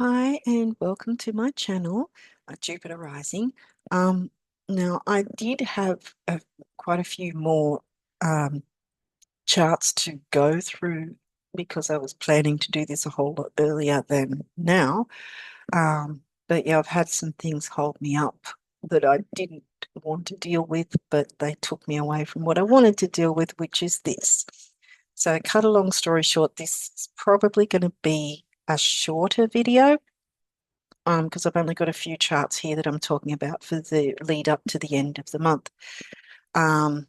Hi and welcome to my channel, Jupiter Rising. Um, Now, I did have quite a few more um, charts to go through because I was planning to do this a whole lot earlier than now. But yeah, I've had some things hold me up that I didn't want to deal with, but they took me away from what I wanted to deal with, which is this. So, cut a long story short, this is probably going to be a shorter video because I've only got a few charts here that I'm talking about for the lead up to the end of the month. Um,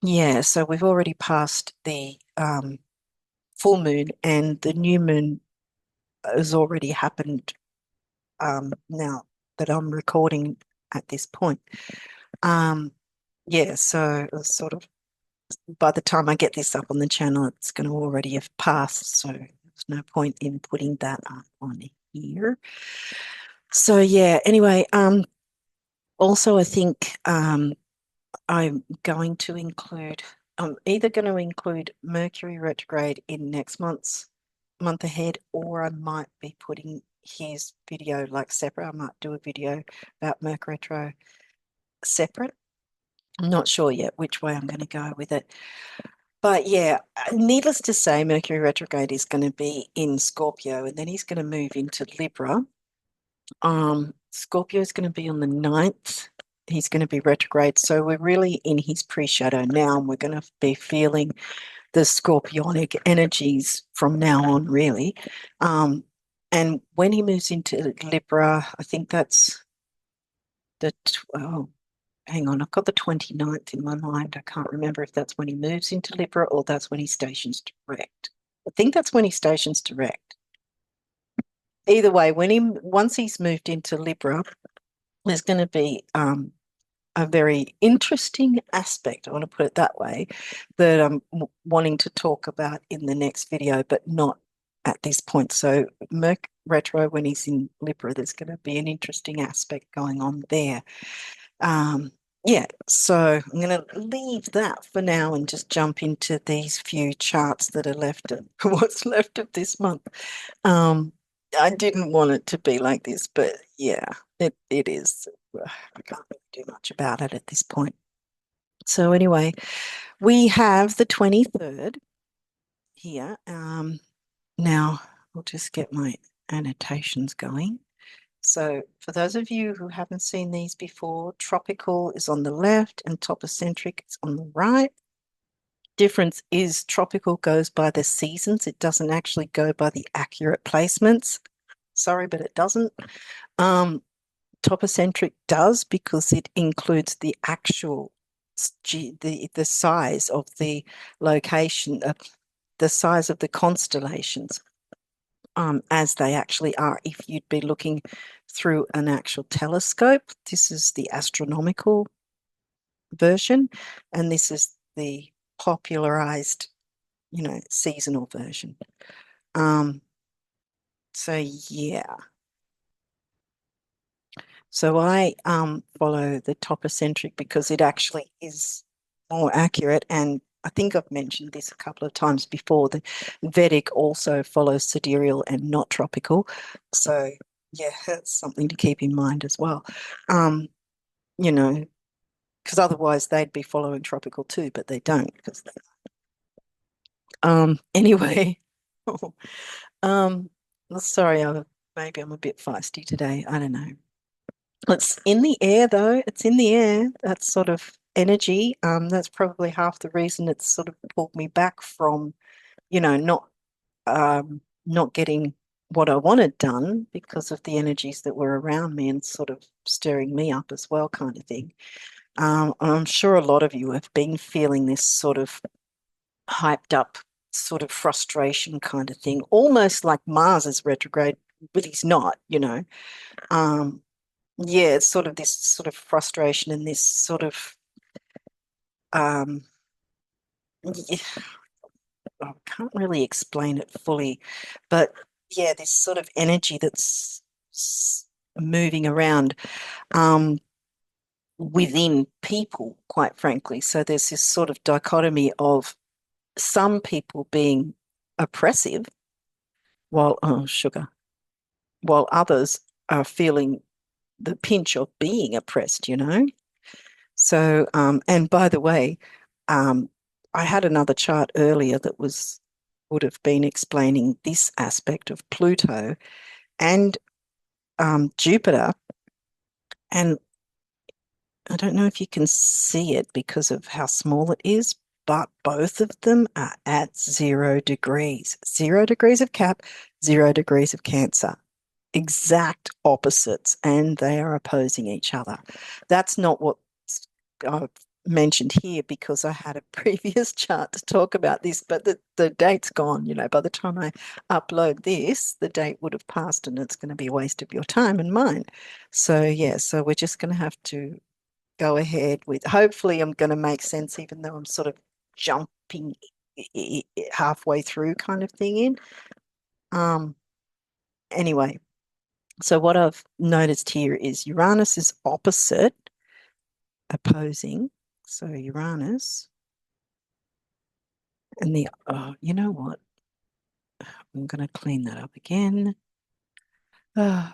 yeah, so we've already passed the full moon, and the new moon has already happened now that I'm recording at this point. Um, yeah, so it's sort of by the time I get this up on the channel, it's going to already have passed, so there's no point in putting that up on here. So yeah, anyway, also I think I'm going to include, I'm either going to include Mercury retrograde in next month ahead, or I might be putting his video like separate. I might do a video about Mercury retro separate. I'm not sure yet which way I'm going to go with it. But yeah, needless to say, Mercury retrograde is going to be in Scorpio, and then he's going to move into Libra. Scorpio is going to be on the 9th. He's going to be retrograde. So we're really in his pre-shadow now, and we're going to be feeling the scorpionic energies from now on, really. And when he moves into Libra, I think that's oh, hang on, I've got the 29th in my mind. I can't remember if that's when he moves into Libra or that's when he stations direct. I think that's when he stations direct. Either way, once he's moved into Libra, there's going to be a very interesting aspect, I want to put it that way, that I'm wanting to talk about in the next video, but not at this point. So Merc retro, when he's in Libra, there's going to be an interesting aspect going on there. Yeah, so I'm going to leave that for now and just jump into these few charts that are left of what's left of this month. Um, I didn't want it to be like this, but yeah, it is. I can't really do much about it at this point. So anyway, we have the 23rd here. Now I'll just get my annotations going. So for those of you who haven't seen these before, tropical is on the left and topocentric is on the right. Difference is tropical goes by the seasons. It doesn't actually go by the accurate placements. Sorry, but it doesn't. Topocentric does because it includes the actual the size of the location, the size of the constellations, as they actually are. If you'd be looking through an actual telescope, this is the astronomical version, and this is the popularized, seasonal version. So yeah. So I follow the topocentric because it actually is more accurate. And I think I've mentioned this a couple of times before. The Vedic also follows sidereal and not tropical. So yeah, that's something to keep in mind as well. Um, you know, because otherwise they'd be following tropical too, but they don't because anyway. um Sorry, maybe I'm a bit feisty today. I don't know. It's in the air, though. It's in the air. That sort of energy. That's probably half the reason it's sort of pulled me back from, not not getting what I wanted done because of the energies that were around me and sort of stirring me up as well, kind of thing. I'm sure a lot of you have been feeling this sort of hyped up, sort of frustration kind of thing, almost like Mars is retrograde, but he's not. Um, yeah, it's sort of this sort of frustration and this sort of um yeah, I can't really explain it fully, but yeah, this sort of energy that's moving around within people, quite frankly. So there's this sort of dichotomy of some people being oppressive while, oh, sugar. while others are feeling the pinch of being oppressed, you know? So, and by the way, um, I had another chart earlier that would have been explaining this aspect of Pluto and Jupiter. And I don't know if you can see it because of how small it is, but both of them are at 0 degrees. 0 degrees of Cap, 0 degrees of Cancer. Exact opposites, and they are opposing each other. That's not what I've mentioned here because I had a previous chart to talk about this, but the date's gone. You know, by the time I upload this, the date would have passed and it's going to be a waste of your time and mine. So, yeah, so we're just going to have to go ahead with, hopefully, I'm going to make sense, even though I'm sort of jumping halfway through kind of thing in. Um, anyway, so what I've noticed here is Uranus is opposite, opposing. So Uranus and the, oh, you know what? I'm going to clean that up again. I'm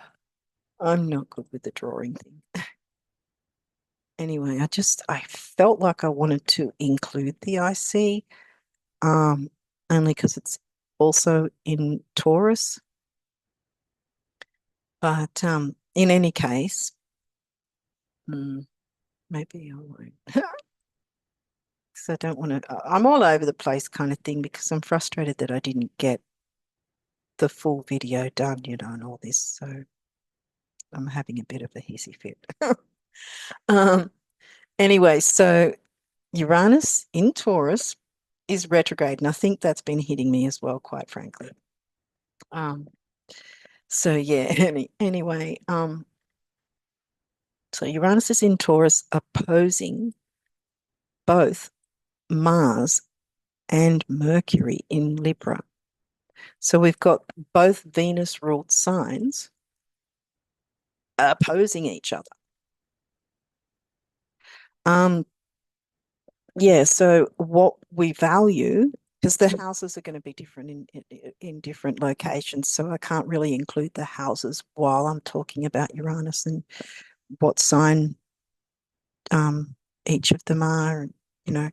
not good with the drawing thing. Anyway, I felt like I wanted to include the IC, only because it's also in Taurus. But in any case, maybe I won't. So I don't want to, I'm all over the place kind of thing because I'm frustrated that I didn't get the full video done, you know, and all this. So I'm having a bit of a hissy fit. um, anyway, so Uranus in Taurus is retrograde, and I think that's been hitting me as well, quite frankly. Um, so yeah, anyway, so Uranus is in Taurus opposing both Mars and Mercury in Libra. So we've got both Venus ruled signs opposing each other. Um, yeah, so what we value, because the houses are going to be different in different locations, so I can't really include the houses while I'm talking about Uranus and what sign each of them are, you know.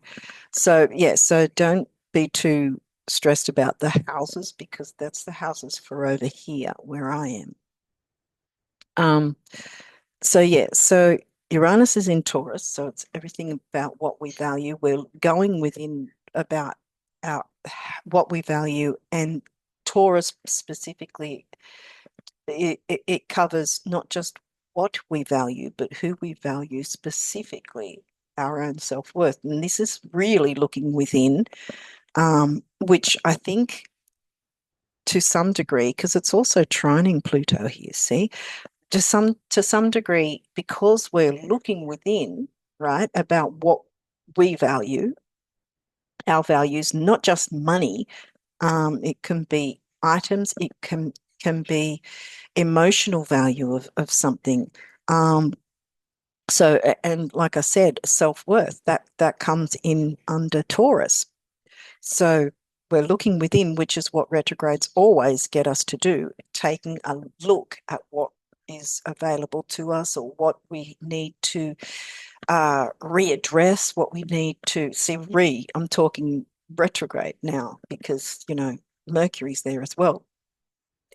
So yeah, so don't be too stressed about the houses because that's the houses for over here where I am. So yeah, so Uranus is in Taurus, so it's everything about what we value. We're going within about our what we value, and Taurus specifically, it covers not just what we value, but who we value specifically, our own self-worth. And this is really looking within, which I think to some degree, because it's also trining Pluto here, see, to some degree, because we're looking within, right, about what we value, our values, not just money. It can be items, it can be emotional value of something. So, and like I said, self-worth, that comes in under Taurus. So we're looking within, which is what retrogrades always get us to do, taking a look at what is available to us or what we need to readdress, what we need to see. I'm talking retrograde now because, you know, Mercury's there as well,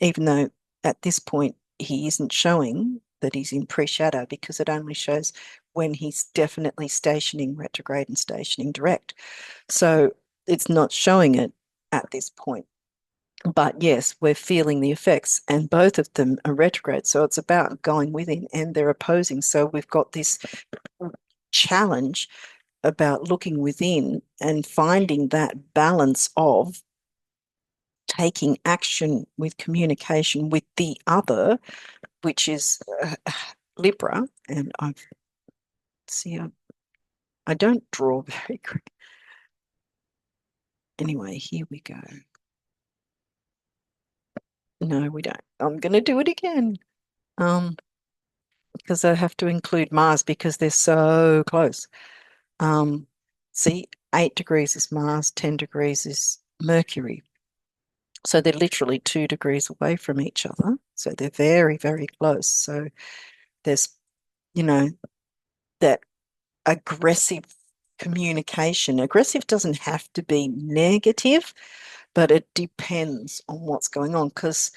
even though at this point he isn't showing that he's in pre-shadow because it only shows when he's definitely stationing retrograde and stationing direct. So it's not showing it at this point. But yes, we're feeling the effects, and both of them are retrograde. So it's about going within, and they're opposing. So we've got this challenge about looking within and finding that balance of taking action with communication with the other, which is Libra. And I see, I don't draw very quick. Anyway, here we go. No, we don't. I'm going to do it again. Because I have to include Mars because they're so close. See, 8 degrees is Mars, 10 degrees is Mercury. So they're literally 2 degrees away from each other. So they're very, very close. So there's, you know, that aggressive communication. Aggressive doesn't have to be negative, but it depends on what's going on. Because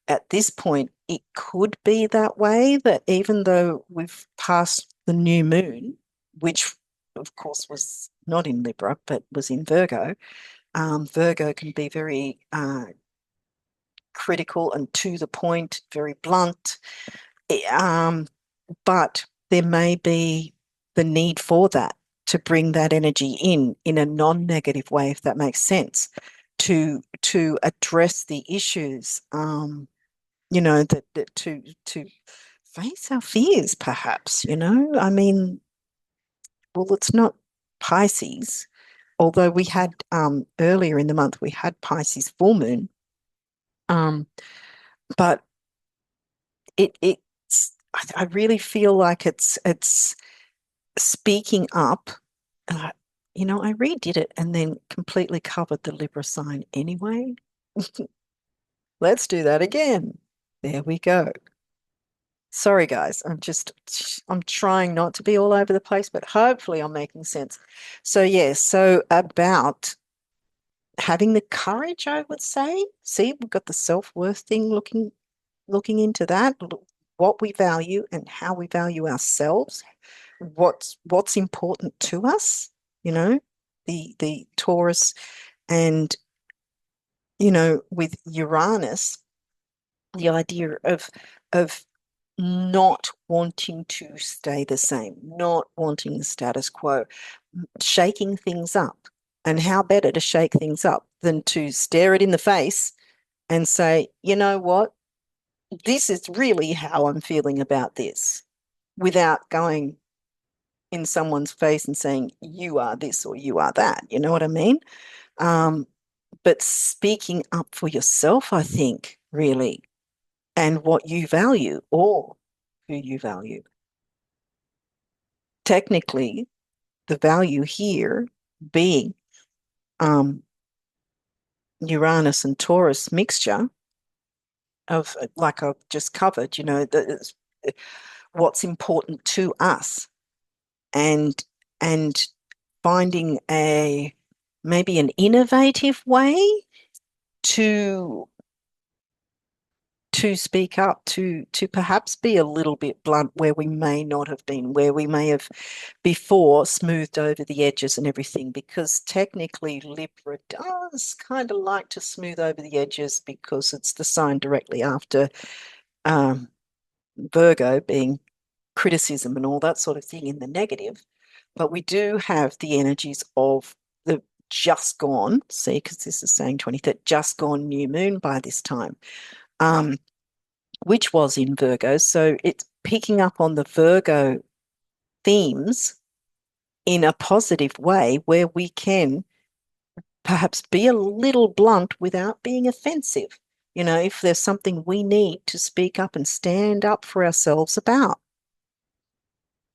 at this point, it could be that way that even though we've passed the new moon, which of course was not in Libra, but was in Virgo, Virgo can be very critical and to the point, very blunt. But there may be the need for that to bring that energy in a non-negative way, if that makes sense, to address the issues, that to face our fears, perhaps, I mean, well, it's not Pisces, although we had earlier in the month we had Pisces full moon, um, but I really feel like it's speaking up. Uh, I redid it and then completely covered the Libra sign anyway. Let's do that again. There we go. Sorry, guys. I'm trying not to be all over the place, but hopefully I'm making sense. So, yeah, so about having the courage, I would say. See, we've got the self-worth thing looking into that, what we value and how we value ourselves, what's important to us, the Taurus and with Uranus, the idea of not wanting to stay the same, not wanting the status quo, shaking things up. And how better to shake things up than to stare it in the face and say, you know what? This is really how I'm feeling about this, without going in someone's face and saying, you are this or you are that. You know what I mean? Um, but speaking up for yourself, I think, really, and what you value or who you value. Technically, the value here being um, Uranus and Taurus mixture of, like I've just covered, what's important to us, and and finding a maybe an innovative way to speak up, to perhaps be a little bit blunt where we may not have been, where we may have before smoothed over the edges and everything, because technically Libra does kind of like to smooth over the edges because it's the sign directly after um, Virgo, being criticism and all that sort of thing in the negative. But we do have the energies of the just gone, see, because this is saying 23rd, just gone new moon by this time. Which was in Virgo. So it's picking up on the Virgo themes in a positive way where we can perhaps be a little blunt without being offensive. If there's something we need to speak up and stand up for ourselves about.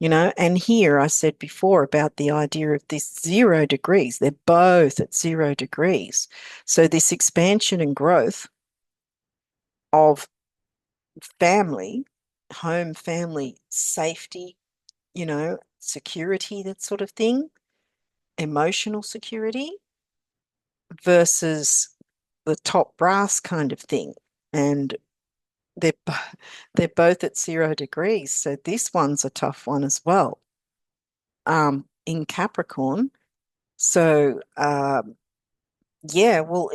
And here I said before about the idea of this 0 degrees. They're both at 0 degrees. So this expansion and growth of family, home, family, safety, security, that sort of thing, emotional security versus the top brass kind of thing. And they're they're both at 0 degrees. So this one's a tough one as well. In Capricorn. So yeah, well,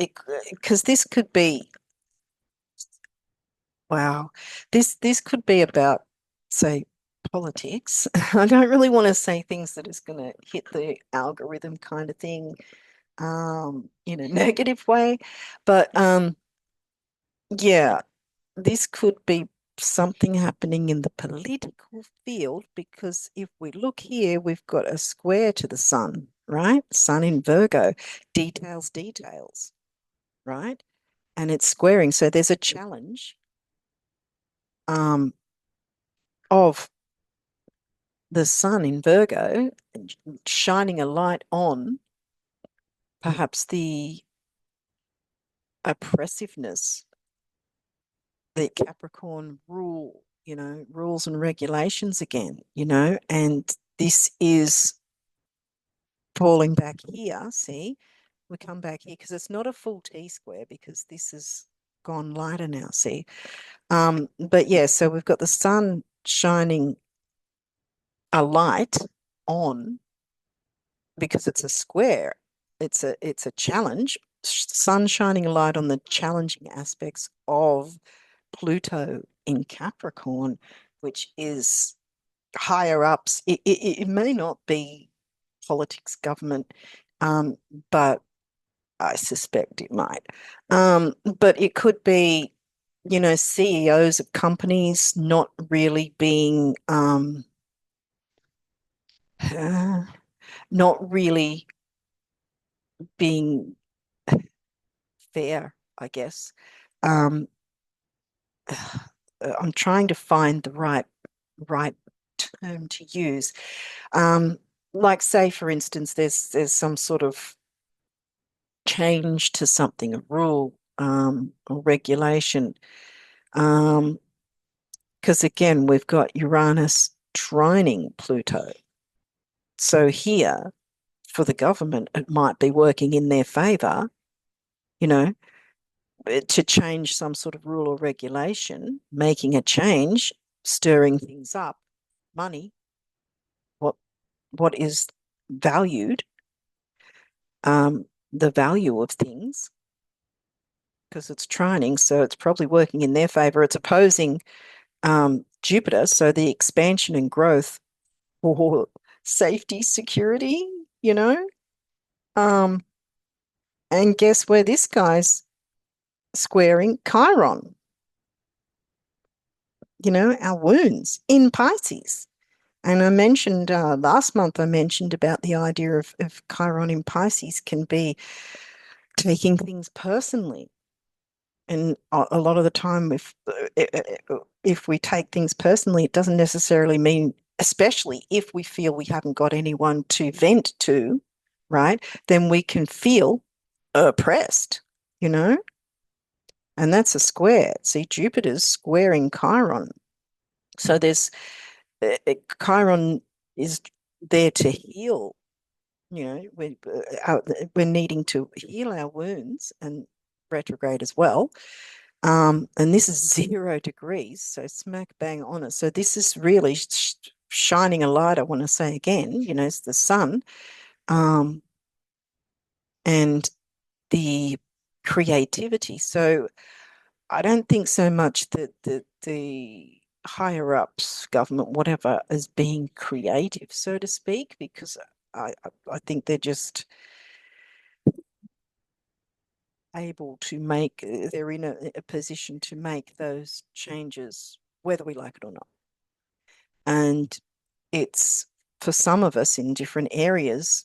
because this could be, wow, this could be about, say, politics. I don't really want to say things that is going to hit the algorithm kind of thing, in a negative way. But yeah, this could be something happening in the political field, because if we look here, we've got a square to the sun, right? Sun in Virgo, details, right? And it's squaring. So there's a challenge um, of the sun in Virgo shining a light on perhaps the oppressiveness that Capricorn rules and regulations again, and this is falling back here. See, we come back here because it's not a full T-square because this has gone lighter now, see. But yeah, so we've got the sun shining a light on because it's a square. It's a challenge. Sun shining a light on the challenging aspects of Pluto in Capricorn, which is higher ups. It may not be politics, government, but I suspect it might. But it could be, CEOs of companies not really being, not really being fair, I guess. Um, I'm trying to find the right term to use. Um, like say, for instance, there's some sort of change to something, a rule, or regulation. Because again, we've got Uranus trining Pluto. So here, for the government, it might be working in their favor, you know, to change some sort of rule or regulation, making a change, stirring things up, money, what what is valued, the value of things, because it's trining, so it's probably working in their favor. It's opposing Jupiter, so the expansion and growth or safety, security, you know. Um, and guess where this guy's squaring Chiron, our wounds in Pisces. And I mentioned last month, I mentioned about the idea of Chiron in Pisces can be taking things personally. And a lot of the time, if we take things personally, it doesn't necessarily mean, especially if we feel we haven't got anyone to vent to, right? Then we can feel oppressed, you know? And that's a square. See, Jupiter's squaring Chiron. So there's Chiron is there to heal. We're needing to heal our wounds and retrograde as well. And this is 0 degrees, so smack bang on it. So this is really shining a light. I want to say again, it's the sun, and the creativity. So I don't think so much that the higher ups, government, whatever, is being creative, so to speak, because I think they're just able to make, they're in a position to make those changes, whether we like it or not. And it's for some of us in different areas,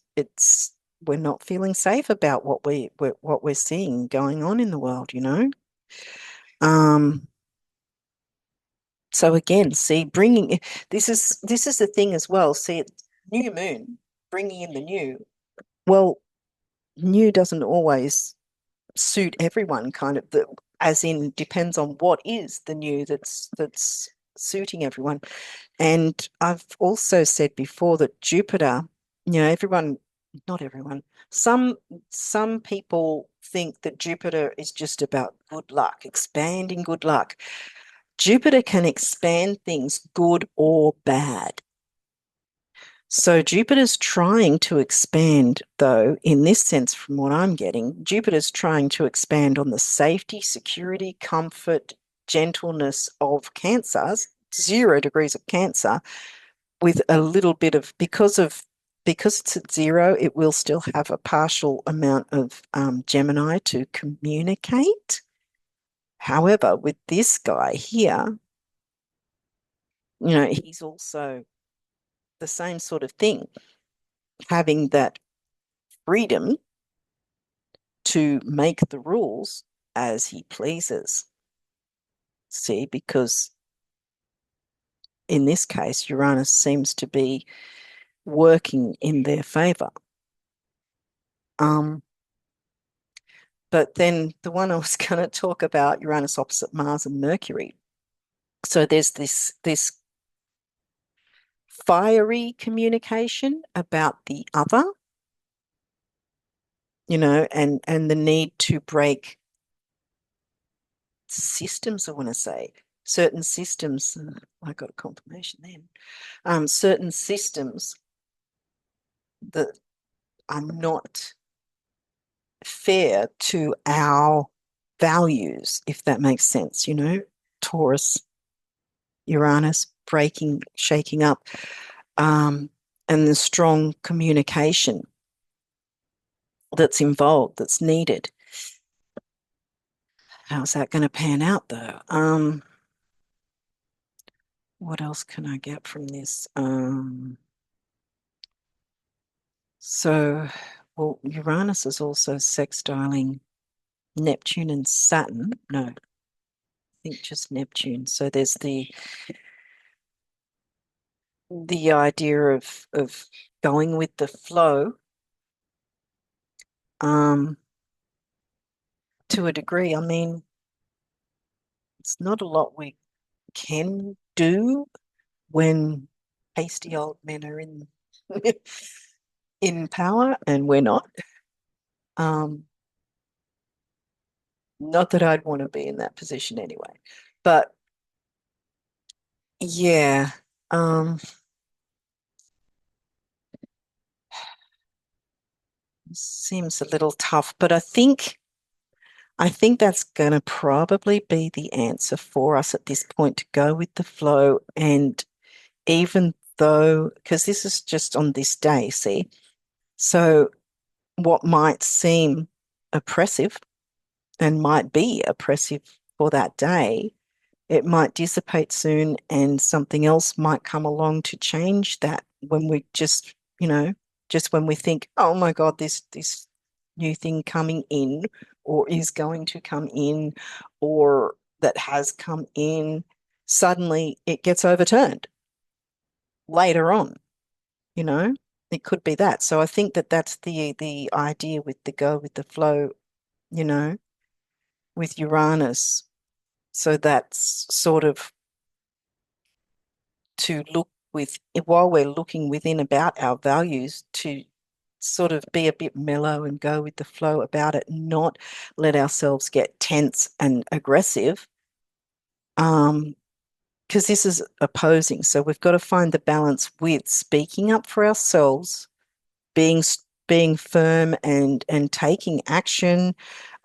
we're not feeling safe about what we're seeing going on in the world, Um, so again, see, bringing this is the thing as well. See, new moon, bringing in the new. Well, new doesn't always suit everyone, kind of as in depends on what is the new that's suiting everyone. And I've also said before that Jupiter, everyone, not everyone, some people think that Jupiter is just about good luck, expanding good luck. Jupiter can expand things good or bad. So Jupiter's trying to expand, though, in this sense, from what I'm getting, Jupiter's trying to expand on the safety, security, comfort, gentleness of Cancers, 0 degrees of Cancer, with a little bit of, because it's at 0, it will still have a partial amount of Gemini to communicate. However, with this guy here, he's also the same sort of thing, having that freedom to make the rules as he pleases. See, because in this case, Uranus seems to be working in their favor. Um, But then the one I was going to talk about, Uranus opposite Mars and Mercury. So there's this fiery communication about the other, and the need to break systems, I want to say. Certain systems, I got a confirmation then. Certain systems that are not fair to our values, if that makes sense, Taurus, Uranus breaking, shaking up, and the strong communication that's involved, that's needed. How's that going to pan out, though? What else can I get from this? Well, Uranus is also sextiling Neptune and Saturn. No, I think just Neptune. So there's the idea of going with the flow, to a degree. I mean, it's not a lot we can do when hasty old men are in in power and we're not. Um, Not that I'd want to be in that position anyway. But yeah, seems a little tough, but I think that's going to probably be the answer for us at this point, to go with the flow. And even though, because this is just on this day, see, so what might seem oppressive and might be oppressive for that day, it might dissipate soon, and something else might come along to change that, when we just when we think, oh my God, this new thing coming in, or is going to come in, or that has come in, suddenly it gets overturned later on, you know. It could be that. So I think that that's the idea with the go with the flow, you know, with Uranus. So that's sort of to look with, while we're looking within about our values, to sort of be a bit mellow and go with the flow about it, not let ourselves get tense and aggressive. Because this is opposing. So we've got to find the balance with speaking up for ourselves, being being firm and taking action.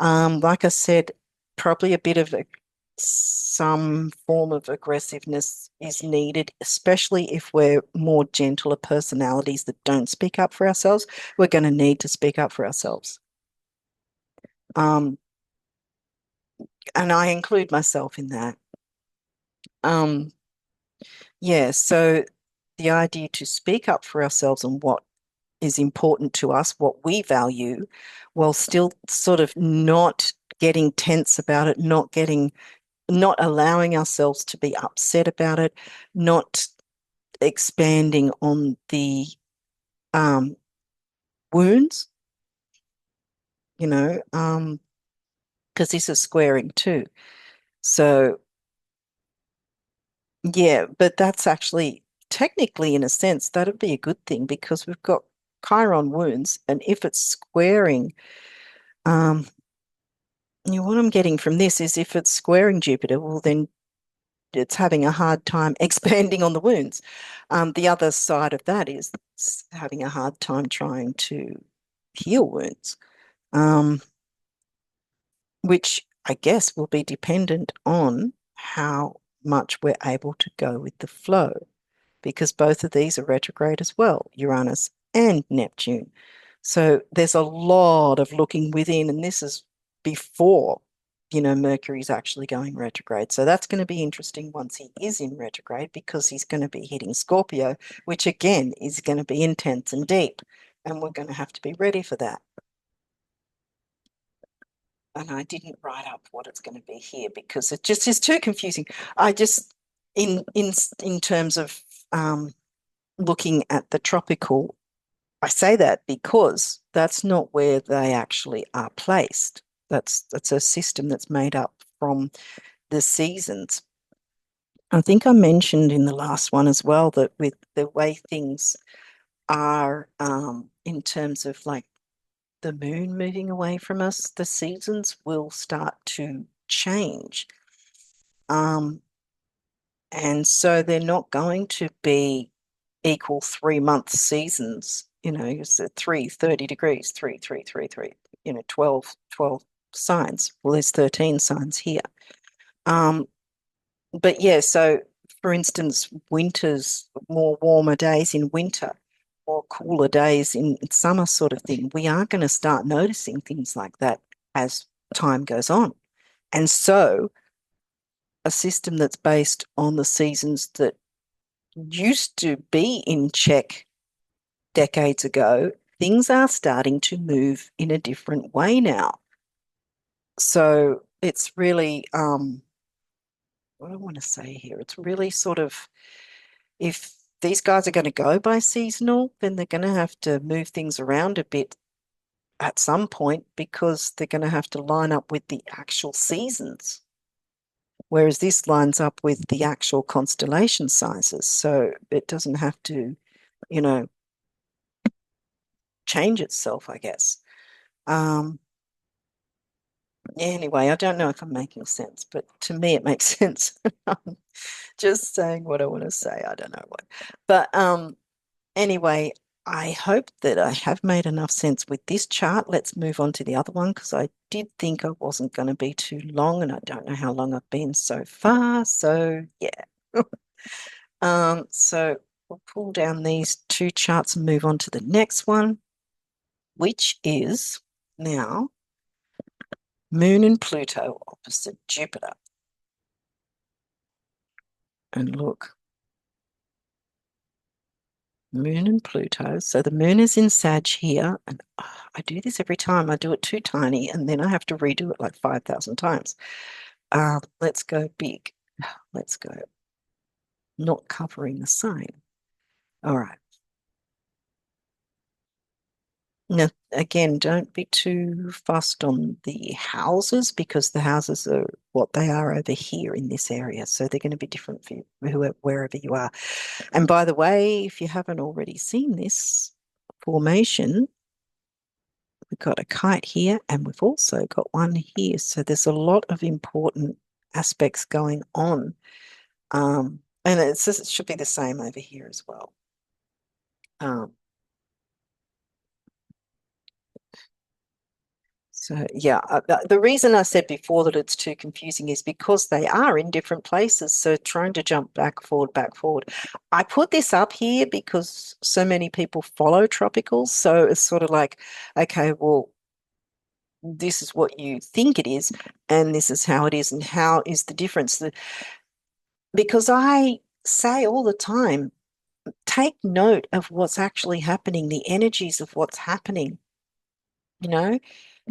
Like I said, probably a bit of some form of aggressiveness is needed, especially if we're more gentler personalities that don't speak up for ourselves. We're going to need to speak up for ourselves. Um, and I include myself in that. Um, yeah, so the idea to speak up for ourselves and what is important to us, what we value, while still sort of not getting tense about it, not allowing ourselves to be upset about it, not expanding on the um, wounds, because this is squaring too. So yeah, but that's actually technically, in a sense, that'd be a good thing, because we've got Chiron wounds, and if it's squaring, um, what I'm getting from this is, if it's squaring Jupiter, well, then it's having a hard time expanding on the wounds. The other side of that is it's having a hard time trying to heal wounds, which I guess will be dependent on how much we're able to go with the flow, because both of these are retrograde as well, Uranus and Neptune. So there's a lot of looking within, and this is before, Mercury's actually going retrograde. So that's going to be interesting once he is in retrograde, because he's going to be hitting Scorpio, which again is going to be intense and deep, and we're going to have to be ready for that. And I didn't write up what it's going to be here, because it just is too confusing. I just, in terms of looking at the tropical, I say that because that's not where they actually are placed. That's a system that's made up from the seasons. I think I mentioned in the last one as well that with the way things are in terms of like the moon moving away from us, the seasons will start to change. And so they're not going to be equal 3 month seasons. It's 30 degrees, 3, 3, 3, 3, 12 signs. Well, there's 13 signs here. But yeah, so for instance, winters, more warmer days in winter, more cooler days in summer sort of thing, we are going to start noticing things like that as time goes on. And so a system that's based on the seasons that used to be in check decades ago, things are starting to move in a different way now. So it's really, what do I want to say here? It's really sort of, if these guys are going to go by seasonal, then they're going to have to move things around a bit at some point because they're going to have to line up with the actual seasons. Whereas this lines up with the actual constellation sizes. So it doesn't have to, you know, change itself, I guess. Anyway, I don't know if I'm making sense, but to me it makes sense. I'm just saying what I want to say. I don't know what. But anyway, I hope that I have made enough sense with this chart. Let's move on to the other one because I did think I wasn't going to be too long, and I don't know how long I've been so far. So yeah. So we'll pull down these two charts and move on to the next one, which is now Moon and Pluto opposite Jupiter. And look, Moon and Pluto. So the moon is in Sag here, and I do this every time. I do it too tiny, and then I have to redo it like 5,000 times. Let's go big. Let's go not covering the sign. All right. Now, again, don't be too fussed on the houses because the houses are what they are over here in this area. So they're going to be different for you, wherever you are. And by the way, if you haven't already seen this formation, we've got a kite here and we've also got one here. So there's a lot of important aspects going on. And it should be the same over here as well. So yeah, the reason I said before that it's too confusing is because they are in different places. So trying to jump back, forward, back, forward. I put this up here because so many people follow tropicals. So it's sort of like, okay, well, this is what you think it is, and this is how it is, and how is the difference? Because I say all the time, take note of what's actually happening, the energies of what's happening, you know,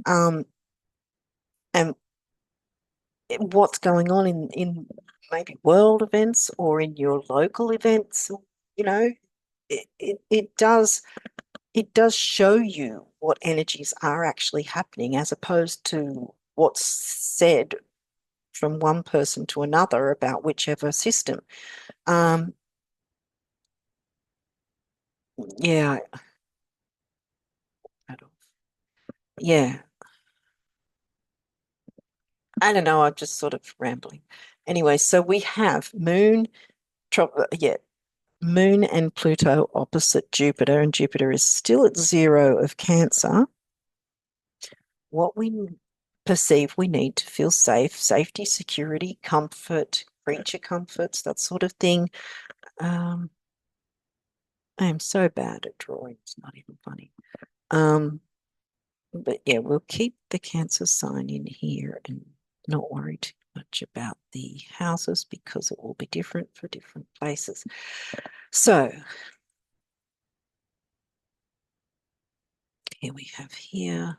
and what's going on in maybe world events or in your local events, you know, it does show you what energies are actually happening as opposed to what's said from one person to another about whichever system. Um, yeah, yeah. I don't know. I'm just sort of rambling. Anyway, so we have yeah, Moon and Pluto opposite Jupiter, and Jupiter is still at 0 of Cancer. What we perceive we need to feel safe, safety, security, comfort, creature comforts, that sort of thing. I am so bad at drawing, it's not even funny. But yeah, we'll keep the Cancer sign in here and not worry too much about the houses because it will be different for different places. So here we have here.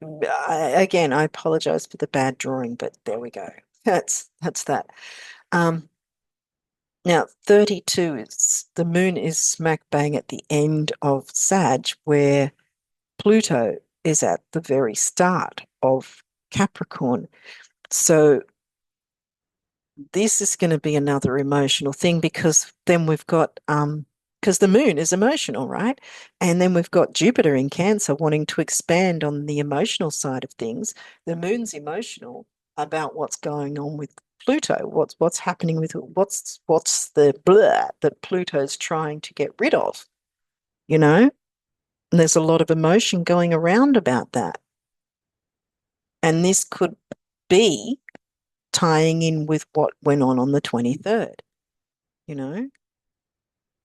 Again, I apologize for the bad drawing, but there we go. That's that. Now 32 is the moon is smack bang at the end of Sag, where Pluto is at the very start of Capricorn. So this is going to be another emotional thing because then we've got because the moon is emotional, right? And then we've got Jupiter in Cancer wanting to expand on the emotional side of things. The moon's emotional about what's going on with Pluto, what's happening with what's the blur that Pluto's trying to get rid of, you know? And there's a lot of emotion going around about that. And this could be tying in with what went on the 23rd, you know,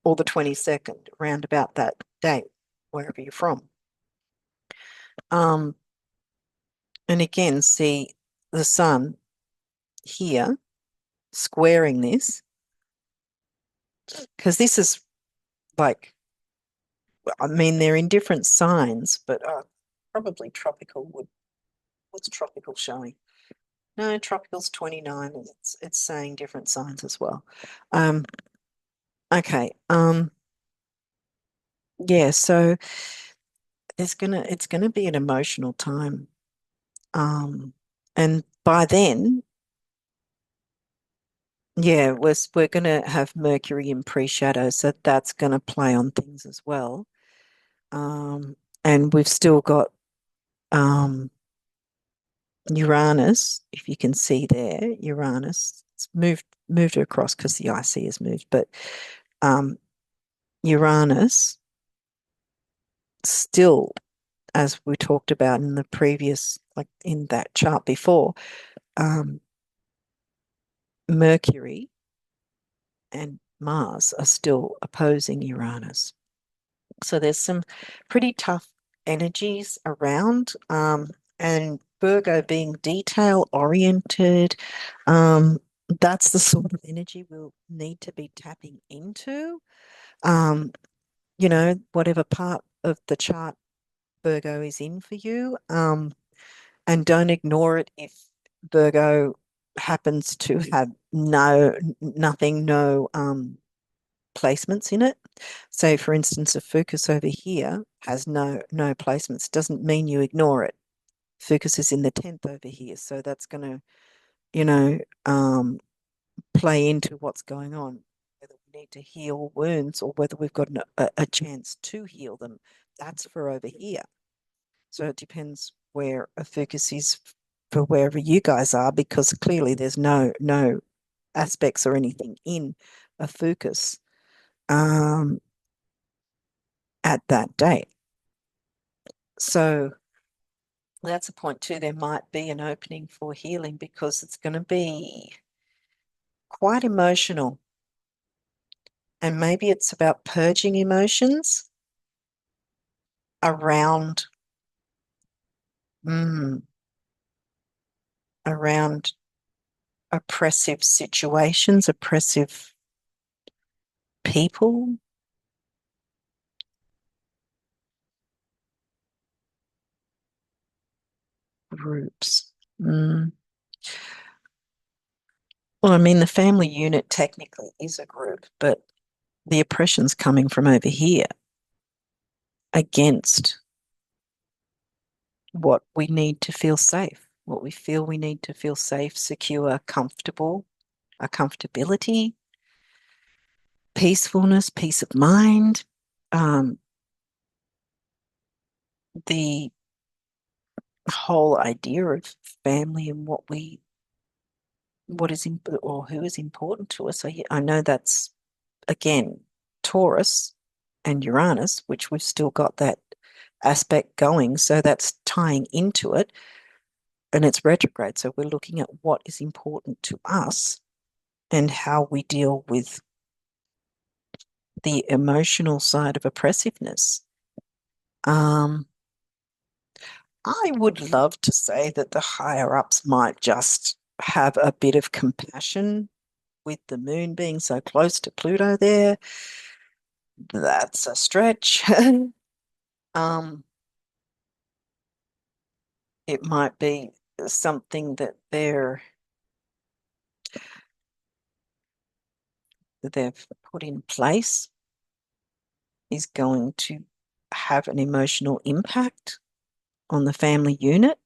or the 22nd, around about that date, wherever you're from. Um, and again, see the sun here squaring this, because this is like, I mean, they're in different signs, but probably tropical would, what's tropical showing? No, tropical's 29, and it's saying different signs as well. Okay. Yeah, so it's gonna be an emotional time. And by then, yeah, we're gonna have Mercury in pre-shadow, so that's gonna play on things as well. And we've still got Uranus, if you can see there, Uranus. It's moved across because the IC has moved, but um Uranus still, as we talked about in the previous, like in that chart before, um, Mercury and Mars are still opposing Uranus. So there's some pretty tough energies around. And Virgo being detail oriented, that's the sort of energy we'll need to be tapping into. Um, whatever part of the chart Virgo is in for you. And don't ignore it if Virgo happens to have no placements in it. So, for instance, a Fucus over here has no placements. Doesn't mean you ignore it. Fucus is in the 10th over here, so that's going to, you know, play into what's going on. Whether we need to heal wounds or whether we've got a chance to heal them, that's for over here. So it depends where a focus is for wherever you guys are, because clearly there's no aspects or anything in a focus at that date. So that's a point too. There might be an opening for healing because it's going to be quite emotional. And maybe it's about purging emotions around mm, around oppressive situations, oppressive people. Groups. Mm. Well, I mean, the family unit technically is a group, but the oppression's coming from over here against what we need to feel safe, what we feel we need to feel safe, secure, comfortable, a comfortability, peacefulness, peace of mind, um, the whole idea of family and what is or who is important to us. I know that's again Taurus and Uranus, which we've still got that aspect going. So that's tying into it, and it's retrograde. So we're looking at what is important to us and how we deal with the emotional side of oppressiveness. Um, I would love to say that the higher ups might just have a bit of compassion with the moon being so close to Pluto there. That's a stretch. um, it might be something that they've put in place is going to have an emotional impact. on the family unit.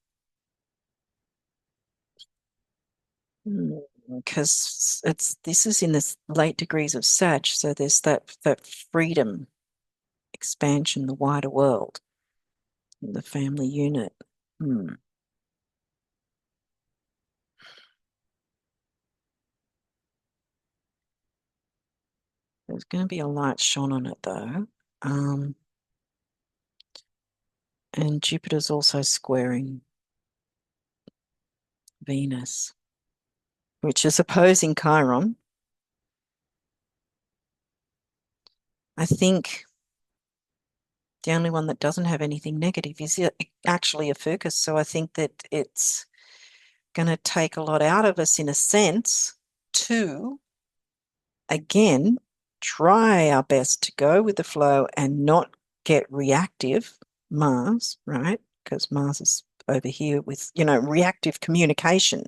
Because this is in the late degrees of Sag, so there's that freedom, expansion, the wider world, in the family unit. Hmm. There's going to be a light shone on it though. Um, and Jupiter's also squaring Venus, which is opposing Chiron. I think the only one that doesn't have anything negative is actually a Fucus. So I think that it's going to take a lot out of us in a sense to, again, try our best to go with the flow and not get reactive, Mars, right? Because Mars is over here with, reactive communication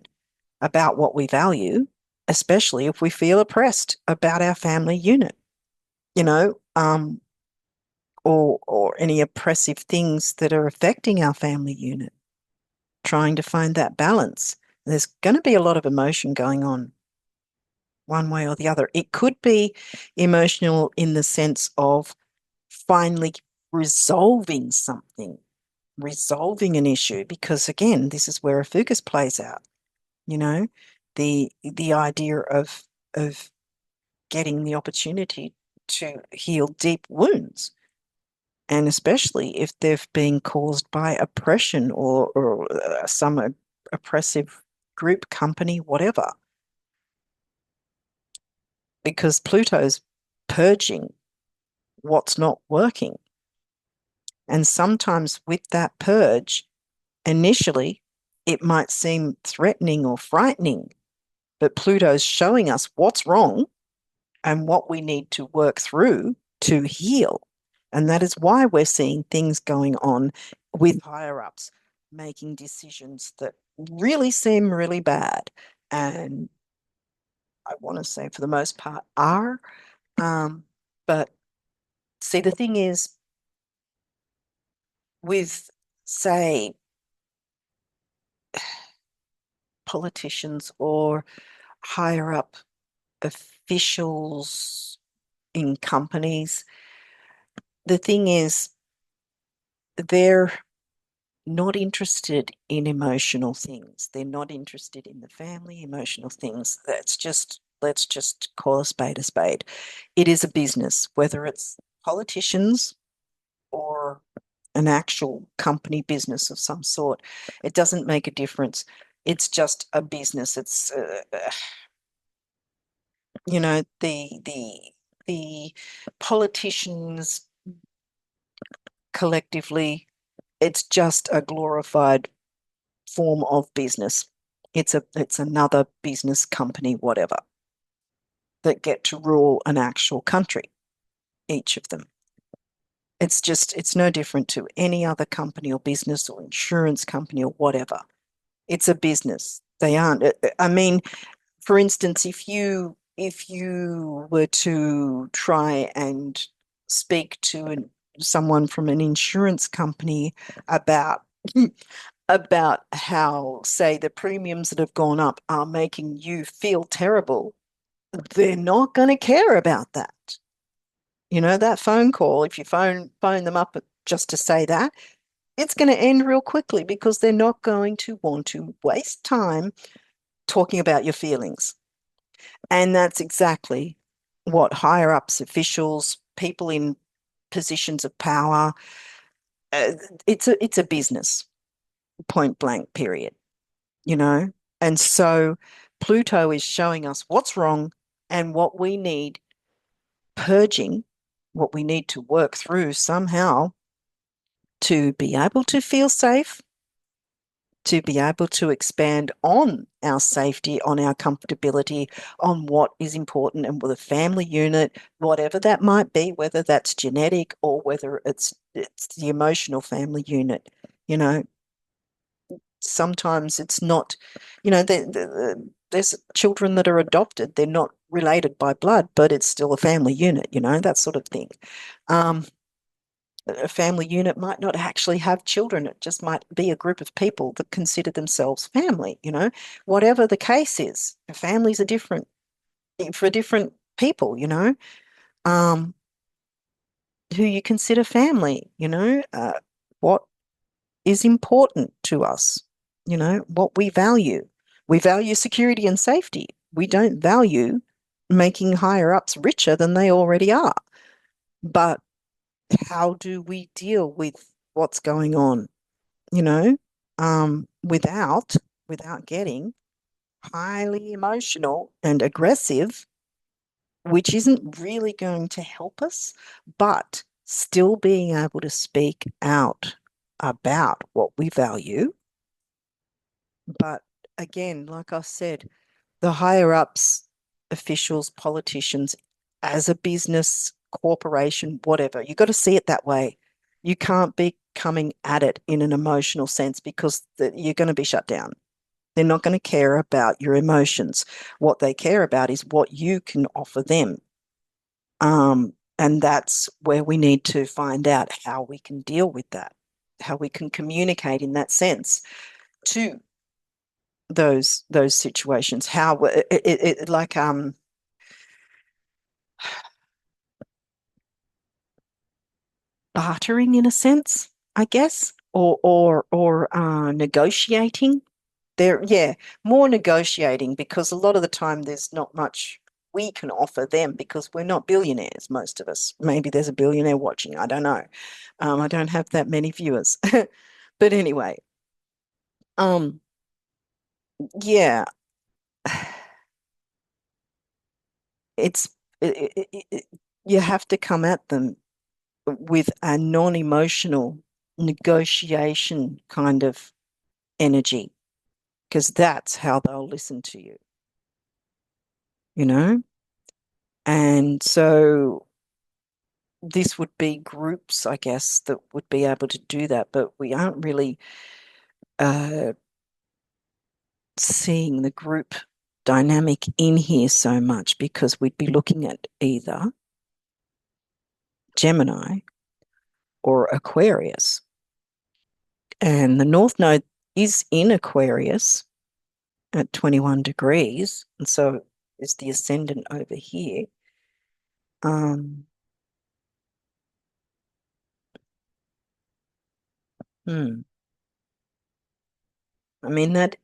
about what we value, especially if we feel oppressed about our family unit, you know, um, or any oppressive things that are affecting our family unit, trying to find that balance. There's going to be a lot of emotion going on one way or the other. It could be emotional in the sense of finally resolving something, resolving an issue, because again, this is where a fucus plays out, you know, the idea of getting the opportunity to heal deep wounds. And especially if they've been caused by oppression or some oppressive group, company, whatever. Because Pluto's purging what's not working. And sometimes with that purge, initially, it might seem threatening or frightening, but Pluto's showing us what's wrong and what we need to work through to heal. And that is why we're seeing things going on with higher ups making decisions that really seem really bad. And I want to say, for the most part, are. But see, the thing is, with, say, politicians or higher up officials in companies, the thing is, they're not interested in emotional things. They're not interested in the family, emotional things. Let's just call a spade a spade. It is a business, whether it's politicians or an actual company business of some sort. It doesn't make a difference. It's just a business. It's the politicians collectively, it's just a glorified form of business. It's another business company, whatever, that get to rule an actual country, each of them. It's no different to any other company or business or insurance company or whatever. It's a business. They aren't. I mean, for instance, if you were to try and speak to someone from an insurance company about about how, say, the premiums that have gone up are making you feel terrible, they're not going to care about that. That phone call, if you phone them up just to say that, it's going to end real quickly because they're not going to want to waste time talking about your feelings. And that's exactly what higher ups, officials, people in positions of power, uh, it's a business, point blank, period, you know? And so Pluto is showing us what's wrong and what we need purging, what we need to work through somehow to be able to feel safe, to be able to expand on our safety, on our comfortability, on what is important, and with a family unit, whatever that might be, whether that's genetic or whether it's the emotional family unit. You know, sometimes it's not, there's children that are adopted. They're not related by blood, but it's still a family unit, that sort of thing. Um, A family unit might not actually have children. It just might be a group of people that consider themselves family, whatever the case is. Families are different for different people, um, who you consider family, what is important to us, what we value. We value security and safety. We don't value making higher ups richer than they already are. But how do we deal with what's going on, you know, without getting highly emotional and aggressive, which isn't really going to help us, but still being able to speak out about what we value. But again, like I said, the higher ups, officials, politicians, as a business, corporation, whatever, you got to see it that way. You can't be coming at it in an emotional sense because you're going to be shut down. They're not going to care about your emotions. What they care about is what you can offer them. And that's where we need to find out how we can deal with that, how we can communicate in that sense to those situations. How it like bartering in a sense, I guess, or negotiating. There, yeah, more negotiating because a lot of the time there's not much we can offer them because we're not billionaires, most of us. Maybe there's a billionaire watching. I don't know. I don't have that many viewers. But anyway, um, yeah, it's you have to come at them with a non-emotional negotiation kind of energy because that's how they'll listen to you, you know? And so this would be groups, I guess, that would be able to do that, but we aren't really uh, seeing the group dynamic in here so much because we'd be looking at either Gemini or Aquarius. And the North Node is in Aquarius at 21 degrees, and so is the ascendant over here. Um, hmm. I mean that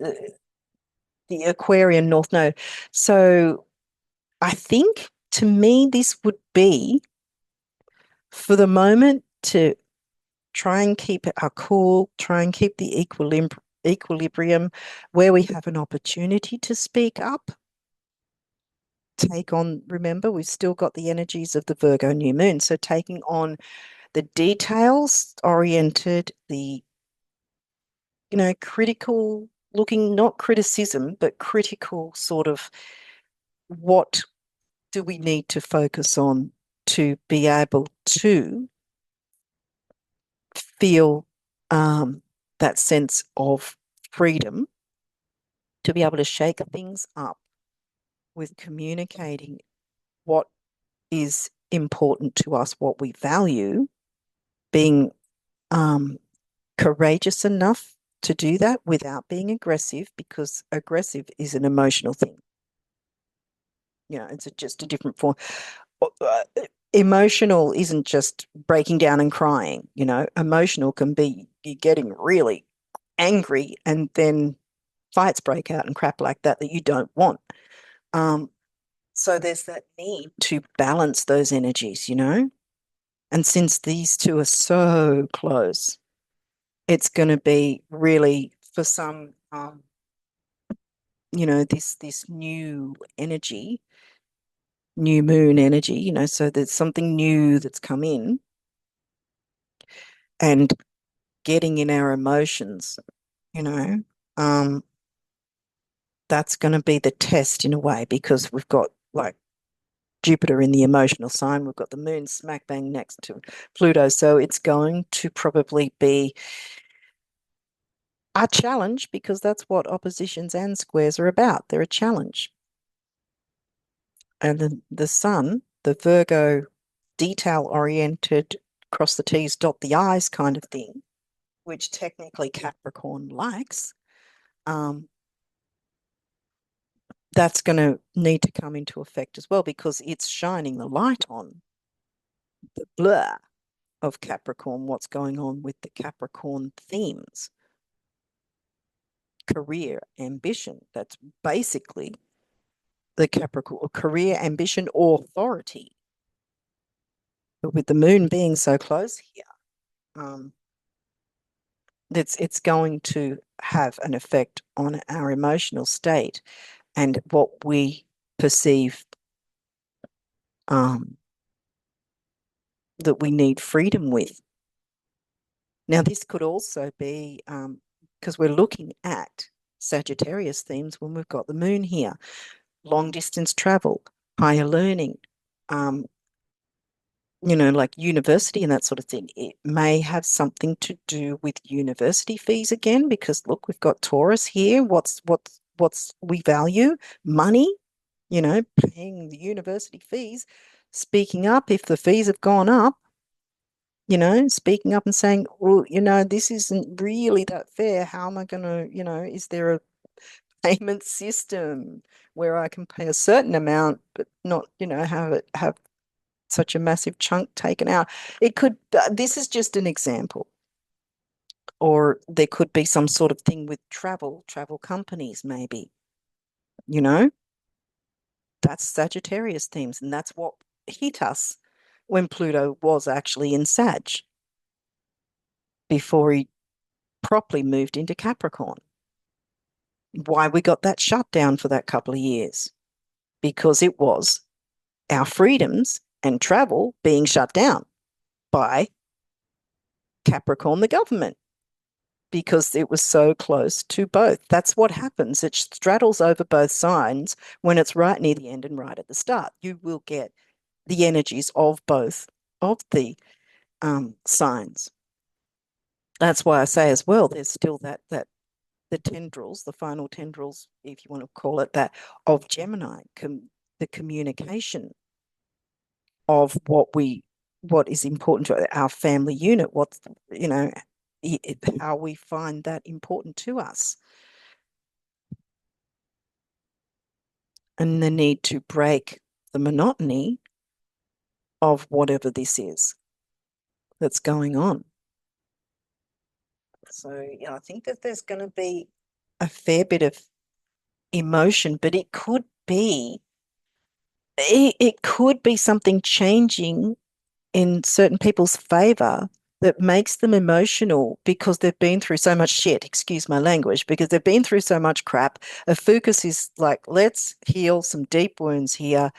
the Aquarian North Node. So I think to me this would be for the moment to try and keep our cool, try and keep the equilibrium where we have an opportunity to speak up, take on, remember, we've still got the energies of the Virgo new moon. So taking on the details oriented, the, critical looking, not criticism, but critical sort of what do we need to focus on to be able to feel that sense of freedom, to be able to shake things up with communicating what is important to us, what we value, being courageous enough to do that without being aggressive, because aggressive is an emotional thing. It's just a different form. Uh, Emotional isn't just breaking down and crying. Emotional can be you getting really angry and then fights break out and crap like that you don't want. So there's that need to balance those energies. And since these two are so close, it's going to be really for some, this new energy, new moon energy, so there's something new that's come in and getting in our emotions, you know, um, that's going to be the test in a way because we've got like Jupiter in the emotional sign, we've got the moon smack bang next to Pluto. So it's going to probably be a challenge because that's what oppositions and squares are about. They're a challenge. And the sun, the Virgo detail oriented cross the T's, dot the I's kind of thing, which technically Capricorn likes, that's going to need to come into effect as well because it's shining the light on the blur of Capricorn, what's going on with the Capricorn themes, career, ambition. That's basically the Capricorn career, ambition, or authority. But with the moon being so close here, it's going to have an effect on our emotional state and what we perceive that we need freedom with. Now, this could also be because we're looking at Sagittarius themes when we've got the moon here, long distance travel, higher learning, like university and that sort of thing. It may have something to do with university fees again, because look, we've got Taurus here. What's we value? Money, paying the university fees, speaking up if the fees have gone up, speaking up and saying, well, this isn't really that fair. How am I going to, is there a payment system where I can pay a certain amount, but not, have such a massive chunk taken out? It could, this is just an example. Or there could be some sort of thing with travel companies, maybe, that's Sagittarius themes. And that's what hit us when Pluto was actually in Sag before he properly moved into Capricorn. Why we got that shutdown for that couple of years? Because it was our freedoms and travel being shut down by Capricorn, the government, because it was so close to both. That's what happens. It straddles over both signs when it's right near the end and right at the start. You will get the energies of both of the signs. That's why I say as well, there's still that the tendrils, the final tendrils, if you want to call it that, of Gemini, the communication of what is important to our family unit, what's, how we find that important to us. And the need to break the monotony of whatever this is that's going on. So, I think that there's going to be a fair bit of emotion, but it could be something changing in certain people's favor that makes them emotional because they've been through so much shit, excuse my language, because they've been through so much crap. A focus is like, let's heal some deep wounds here.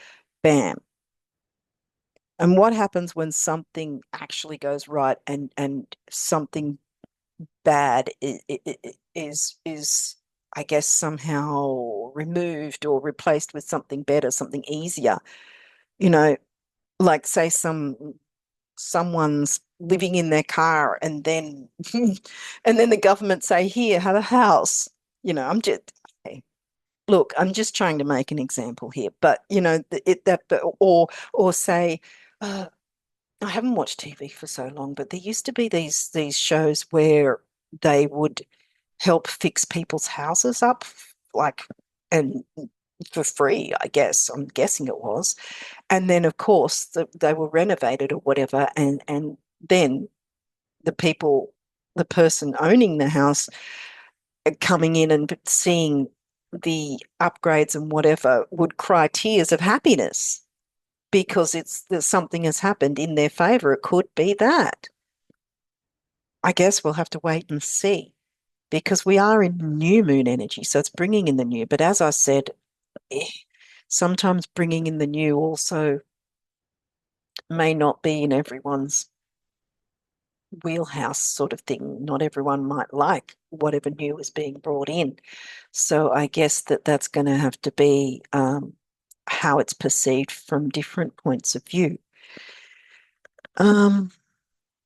Bam. And what happens when something actually goes right and something bad is I guess somehow removed or replaced with something better, something easier? Like say someone's living in their car and then and then the government say, here, have a house. I'm just okay. Look, I'm just trying to make an example here, but or say, I haven't watched TV for so long, but there used to be these shows where they would help fix people's houses up, like, and for free, I guess. I'm guessing it was. And then, of course, they were renovated or whatever, and then the person owning the house, coming in and seeing the upgrades and whatever, would cry tears of happiness because something has happened in their favor. It could be that. I guess we'll have to wait and see because we are in new moon energy, so it's bringing in the new. But as I said, eh, sometimes bringing in the new also may not be in everyone's wheelhouse sort of thing. Not everyone might like whatever new is being brought in. So I guess that's going to have to be how it's perceived from different points of view.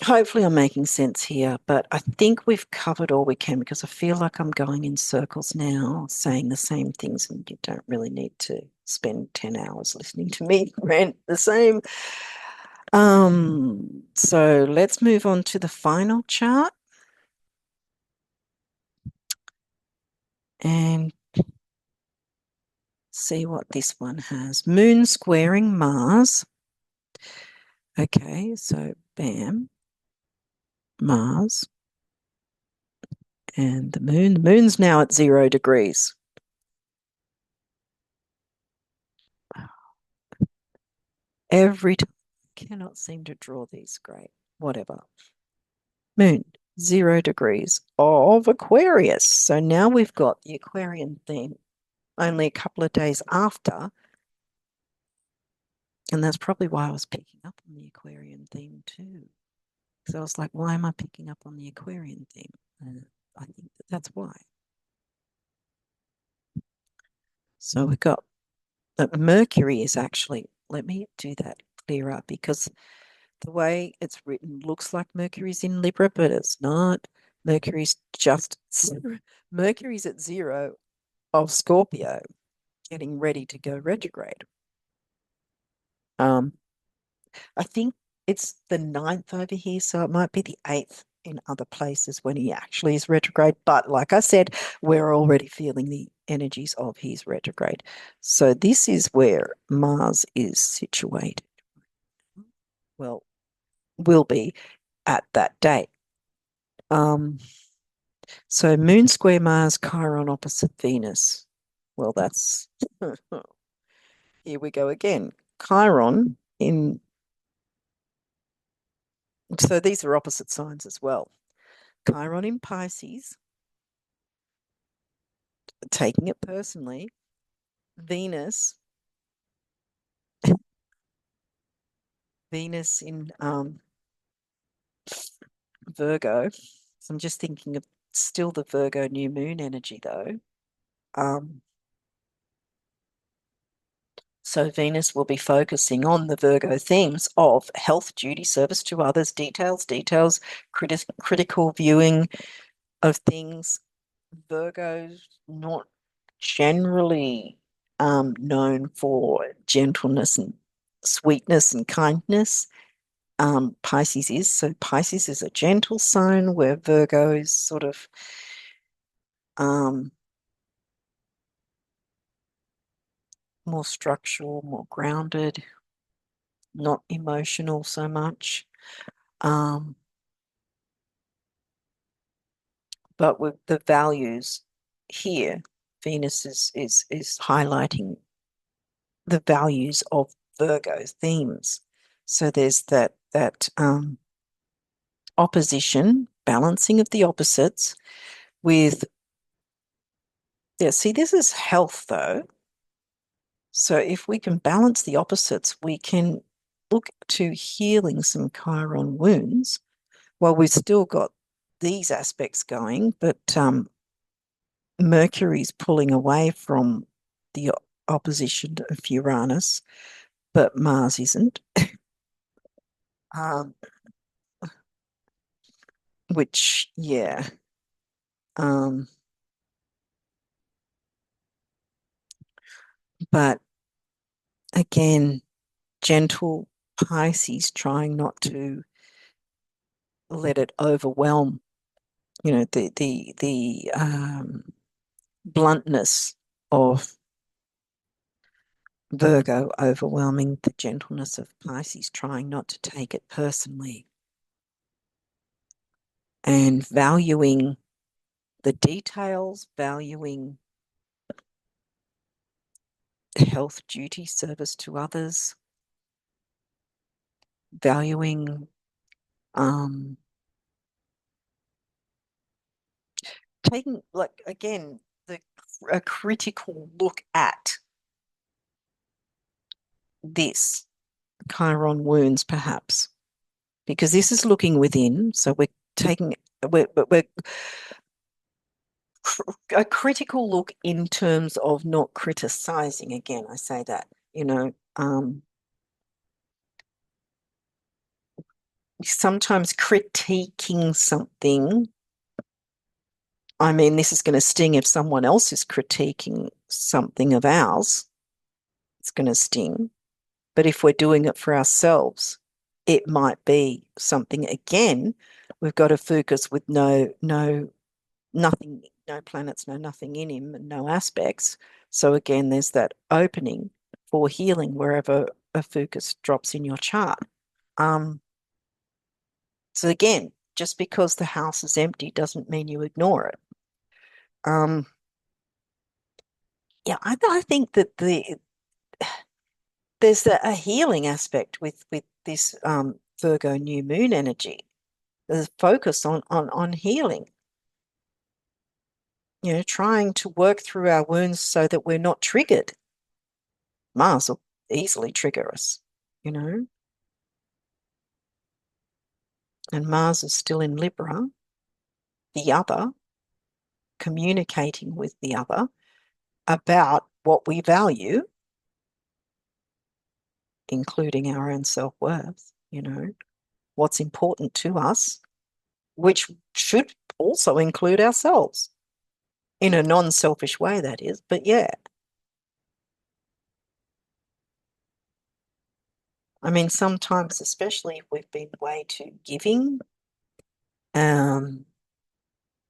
Hopefully I'm making sense here, but I think we've covered all we can because I feel like I'm going in circles now, saying the same things, and you don't really need to spend 10 hours listening to me rant the same. So let's move on to the final chart and see what this one has. Moon squaring Mars. Okay, so bam, Mars and the moon. The moon's now at 0 degrees. Every time. I cannot seem to draw these great. Whatever. Moon, 0 degrees of Aquarius. So now we've got the Aquarian theme only a couple of days after. And that's probably why I was picking up on the Aquarian theme too. So I was like, why am I picking up on the Aquarian theme? I think that's why. So we've got Mercury is actually, let me do that clearer because the way it's written looks like Mercury's in Libra, but it's not. Mercury's just Mercury's at 0 of Scorpio, getting ready to go retrograde. I think it's the 9th over here, so it might be the 8th in other places when he actually is retrograde. But like I said, we're already feeling the energies of his retrograde. So this is where Mars is situated. Well, will be at that date. So Moon square Mars, Chiron opposite Venus. Well, that's here we go again. Chiron in, so these are opposite signs as well. Chiron in Pisces, taking it personally. Venus, Venus in Virgo. So I'm just thinking of still the Virgo new moon energy though. Um, so Venus will be focusing on the Virgo themes of health, duty, service to others, details, critical viewing of things. Virgo's not generally known for gentleness and sweetness and kindness. Pisces is. So Pisces is a gentle sign where Virgo is sort of um, more structural, more grounded, not emotional so much. Um, but with the values here, Venus is highlighting the values of Virgo themes. So there's that opposition, balancing of the opposites with, yeah, see, this is health though. So if we can balance the opposites, we can look to healing some Chiron wounds. Well, we've still got these aspects going, but Mercury's pulling away from the opposition of Uranus, but Mars isn't. um, which, yeah. Um, but again, gentle Pisces trying not to let it overwhelm, the bluntness of Virgo overwhelming the gentleness of Pisces, trying not to take it personally and valuing the details, valuing health, duty, service to others, valuing taking, like, again, a critical look at this Chiron wounds, perhaps, because this is looking within. So we're taking, we're a critical look in terms of not criticizing. Again, I say that, sometimes critiquing something. I mean, this is going to sting if someone else is critiquing something of ours. It's going to sting. But if we're doing it for ourselves, it might be something again. We've got a Fucus with nothing, no planets, no nothing in him, and no aspects. So again, there's that opening for healing wherever a Fucus drops in your chart. Um, so again, just because the house is empty doesn't mean you ignore it. Um, yeah, I think that there's a healing aspect with this Virgo new moon energy. There's focus on healing. Trying to work through our wounds so that we're not triggered. Mars will easily trigger us, you know, and Mars is still in Libra, the other, communicating with the other about what we value, including our own self-worth, what's important to us, which should also include ourselves in a non-selfish way, that is. But yeah, I mean, sometimes, especially if we've been way too giving, um,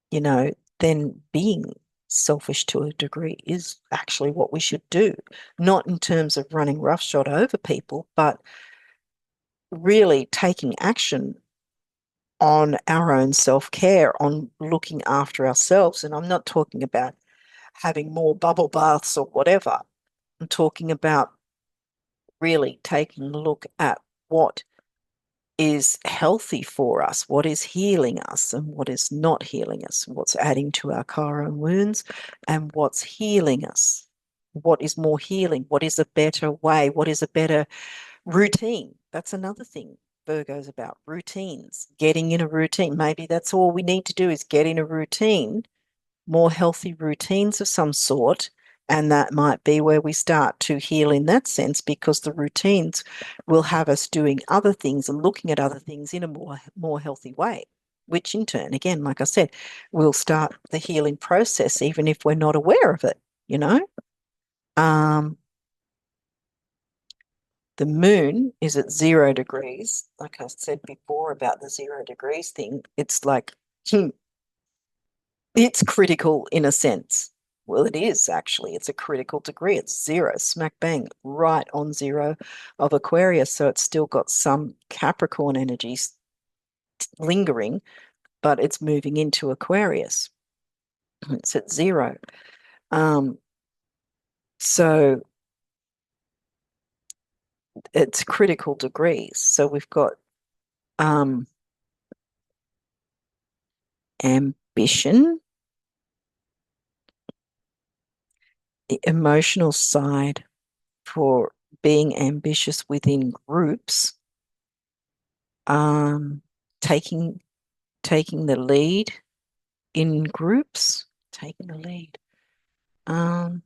you know, then being selfish to a degree is actually what we should do. Not in terms of running roughshod over people, but really taking action on our own self-care, on looking after ourselves. And I'm not talking about having more bubble baths or whatever. I'm talking about really taking a look at what is healthy for us, what is healing us, and what is not healing us, what's adding to our chiron wounds, and what's healing us. What is more healing? What is a better way? What is a better routine? That's another thing Virgo's about, routines, getting in a routine. Maybe that's all we need to do is get in a routine, more healthy routines of some sort. And that might be where we start to heal in that sense, because the routines will have us doing other things and looking at other things in a more healthy way, which in turn, again, like I said, will start the healing process, even if we're not aware of it, you know? Um, the moon is at 0 degrees. Like I said before about the 0 degrees thing, it's like, it's critical in a sense. Well, it is actually. It's a critical degree. It's 0, smack bang, right on 0 of Aquarius. So it's still got some Capricorn energies lingering, but it's moving into Aquarius. It's at 0. Um, so it's critical degrees. So we've got um, ambition, the emotional side for being ambitious within groups, um, taking taking the lead in groups, taking the lead, um,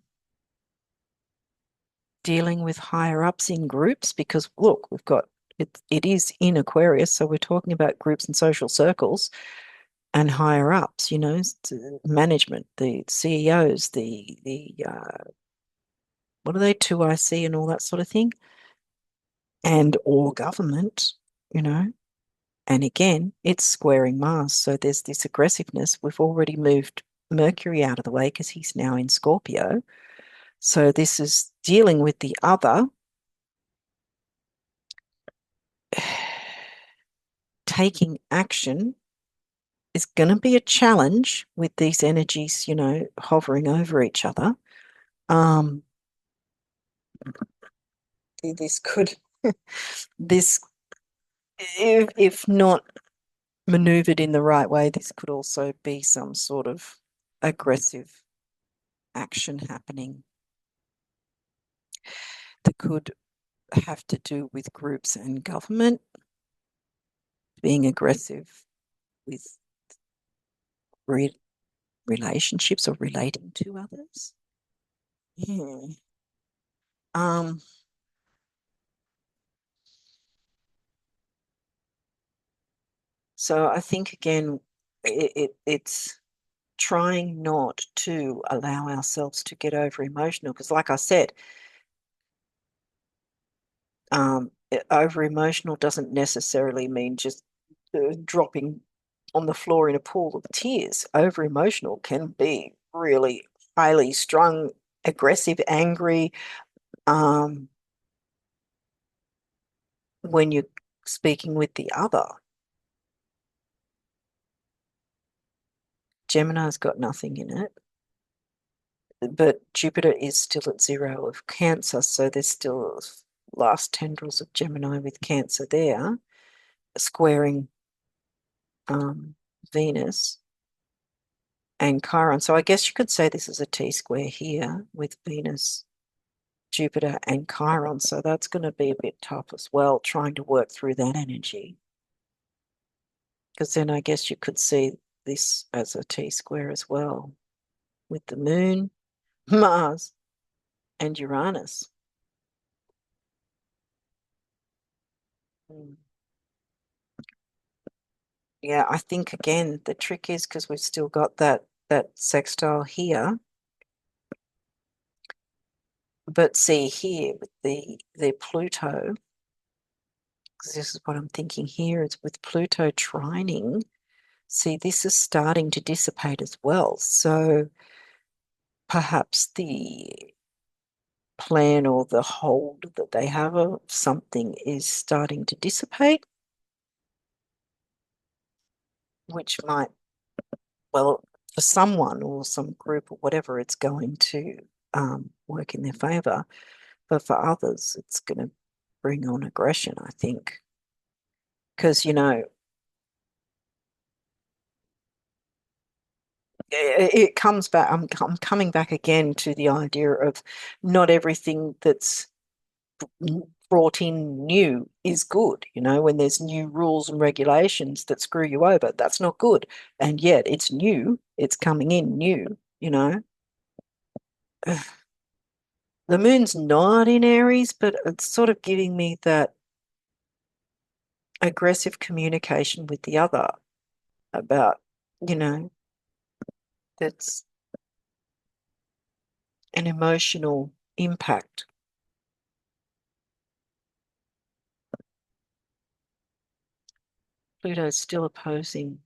dealing with higher ups in groups, because look, we've got it is in Aquarius, so we're talking about groups and social circles and higher ups, management, the CEOs, the what are they, 2IC and all that sort of thing, and or government, you know. And again, it's squaring Mars. So there's this aggressiveness. We've already moved Mercury out of the way because he's now in Scorpio. So this is dealing with the other, taking action is going to be a challenge with these energies, hovering over each other. Um, this could, this, if not maneuvered in the right way, this could also be some sort of aggressive action happening that could have to do with groups and government being aggressive with re relationships or relating to others. Yeah. Um, so I think again, it's trying not to allow ourselves to get over emotional, because like I said, over emotional doesn't necessarily mean just dropping on the floor in a pool of tears. Over emotional can be really highly strung, aggressive, angry, um, when you're speaking with the other. Gemini's got nothing in it, but Jupiter is still at 0 of Cancer, so there's still last tendrils of Gemini with Cancer there, squaring um, Venus and Chiron. So I guess you could say this is a T-square here with Venus, Jupiter, and Chiron. So that's going to be a bit tough as well, trying to work through that energy. Because then I guess you could see this as a T-square as well with the Moon, Mars, and Uranus. Mm. Yeah, I think again the trick is because we've still got that sextile here. But see here with the Pluto, because this is what I'm thinking here, is with Pluto trining, see, this is starting to dissipate as well. So perhaps the plan or the hold that they have of something is starting to dissipate, which might, well, for someone or some group or whatever, it's going to work in their favor. But for others, it's going to bring on aggression, I think. Because, it comes back. I'm coming back again to the idea of not everything that's brought in new is good. When there's new rules and regulations that screw you over, that's not good. And yet it's new, it's coming in new. The moon's not in Aries, but it's sort of giving me that aggressive communication with the other about, you know, that's an emotional impact. Pluto's still opposing,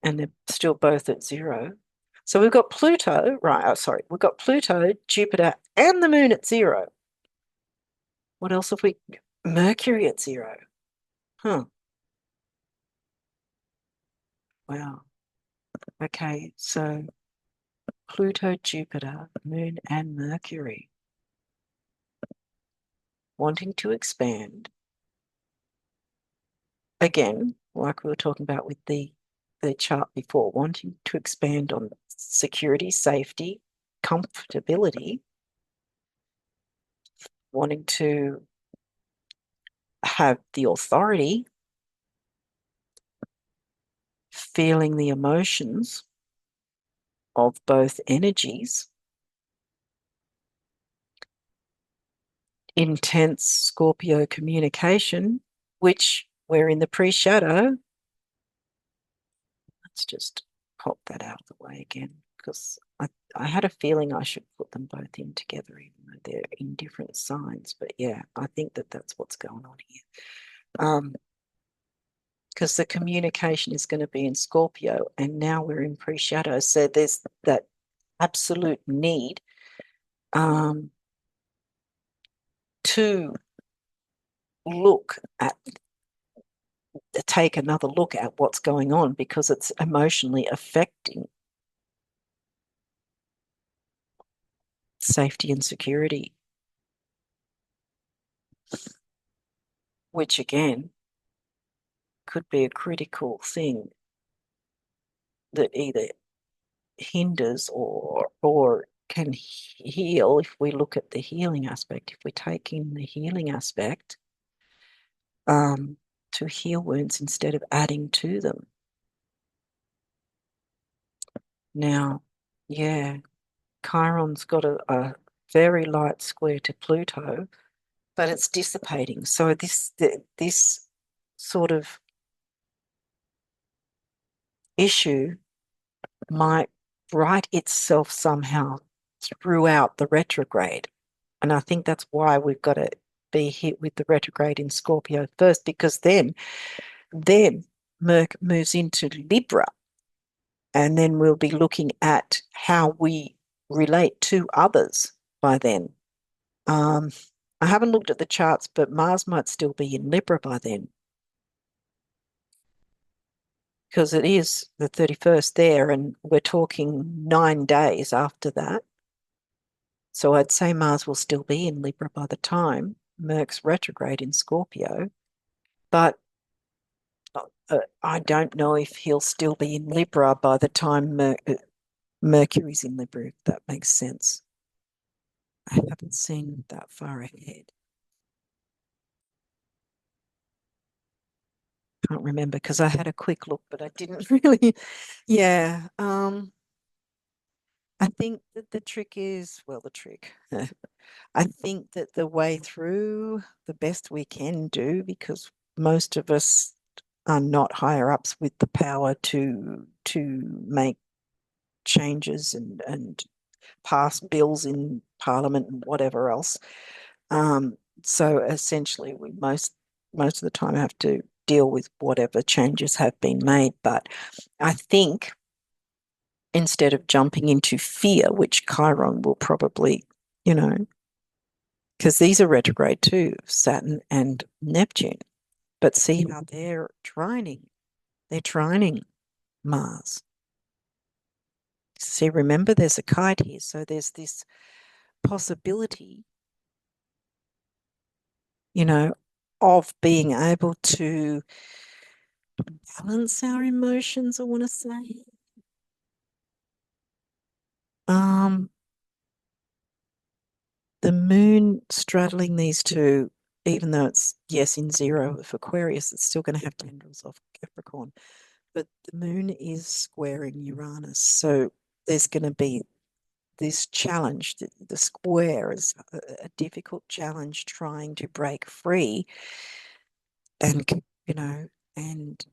and they're still both at 0. So we've got Pluto, right? Oh, sorry, we've got Pluto, Jupiter, and the moon at 0. What else have we? Mercury at 0. Huh. Wow. Okay, so Pluto, Jupiter, moon, and Mercury wanting to expand. Again, like we were talking about with the chart before, wanting to expand on security, safety, comfortability, wanting to have the authority, feeling the emotions of both energies, intense Scorpio communication, which we're in the pre-shadow. Let's just pop that out of the way again, because I had a feeling I should put them both in together, even though they're in different signs. But yeah, I think that's what's going on here. Because the communication is going to be in Scorpio, and now we're in pre-shadow. So there's that absolute need to look at, take another look at what's going on, because it's emotionally affecting safety and security, which again could be a critical thing that either hinders or can heal. If we look at the healing aspect, if we take in the healing aspect, to heal wounds instead of adding to them. Now, yeah, Chiron's got a very light square to Pluto, but it's dissipating. So this sort of issue might right itself somehow throughout the retrograde. And I think that's why we've got to be hit with the retrograde in Scorpio first, because then Merc moves into Libra, and then we'll be looking at how we relate to others by then. Um, I haven't looked at the charts, but Mars might still be in Libra by then, because it is the 31st there, and we're talking 9 days after that. So I'd say Mars will still be in Libra by the time Merc's retrograde in Scorpio. But I don't know if he'll still be in Libra by the time Mercury's in Libra, if that makes sense. I haven't seen that far ahead. Can't remember because I had a quick look, but I didn't really. Yeah. I think that the trick is, well, the trick. I think that the way through, the best we can do, because most of us are not higher ups with the power to make changes and pass bills in Parliament and whatever else. So essentially, we most of the time have to deal with whatever changes have been made. But I think instead of jumping into fear, which Chiron will probably, you know, because these are retrograde too, Saturn and Neptune. But see how they're trining. They're trining Mars. See, remember, there's a kite here. So there's this possibility, you know, of being able to balance our emotions, I want to say. Um, the moon straddling these two, even though it's, yes, in zero of Aquarius, it's still going to have tendrils of Capricorn. But the moon is squaring Uranus. So there's going to be this challenge. The square is a difficult challenge trying to break free and, you know, and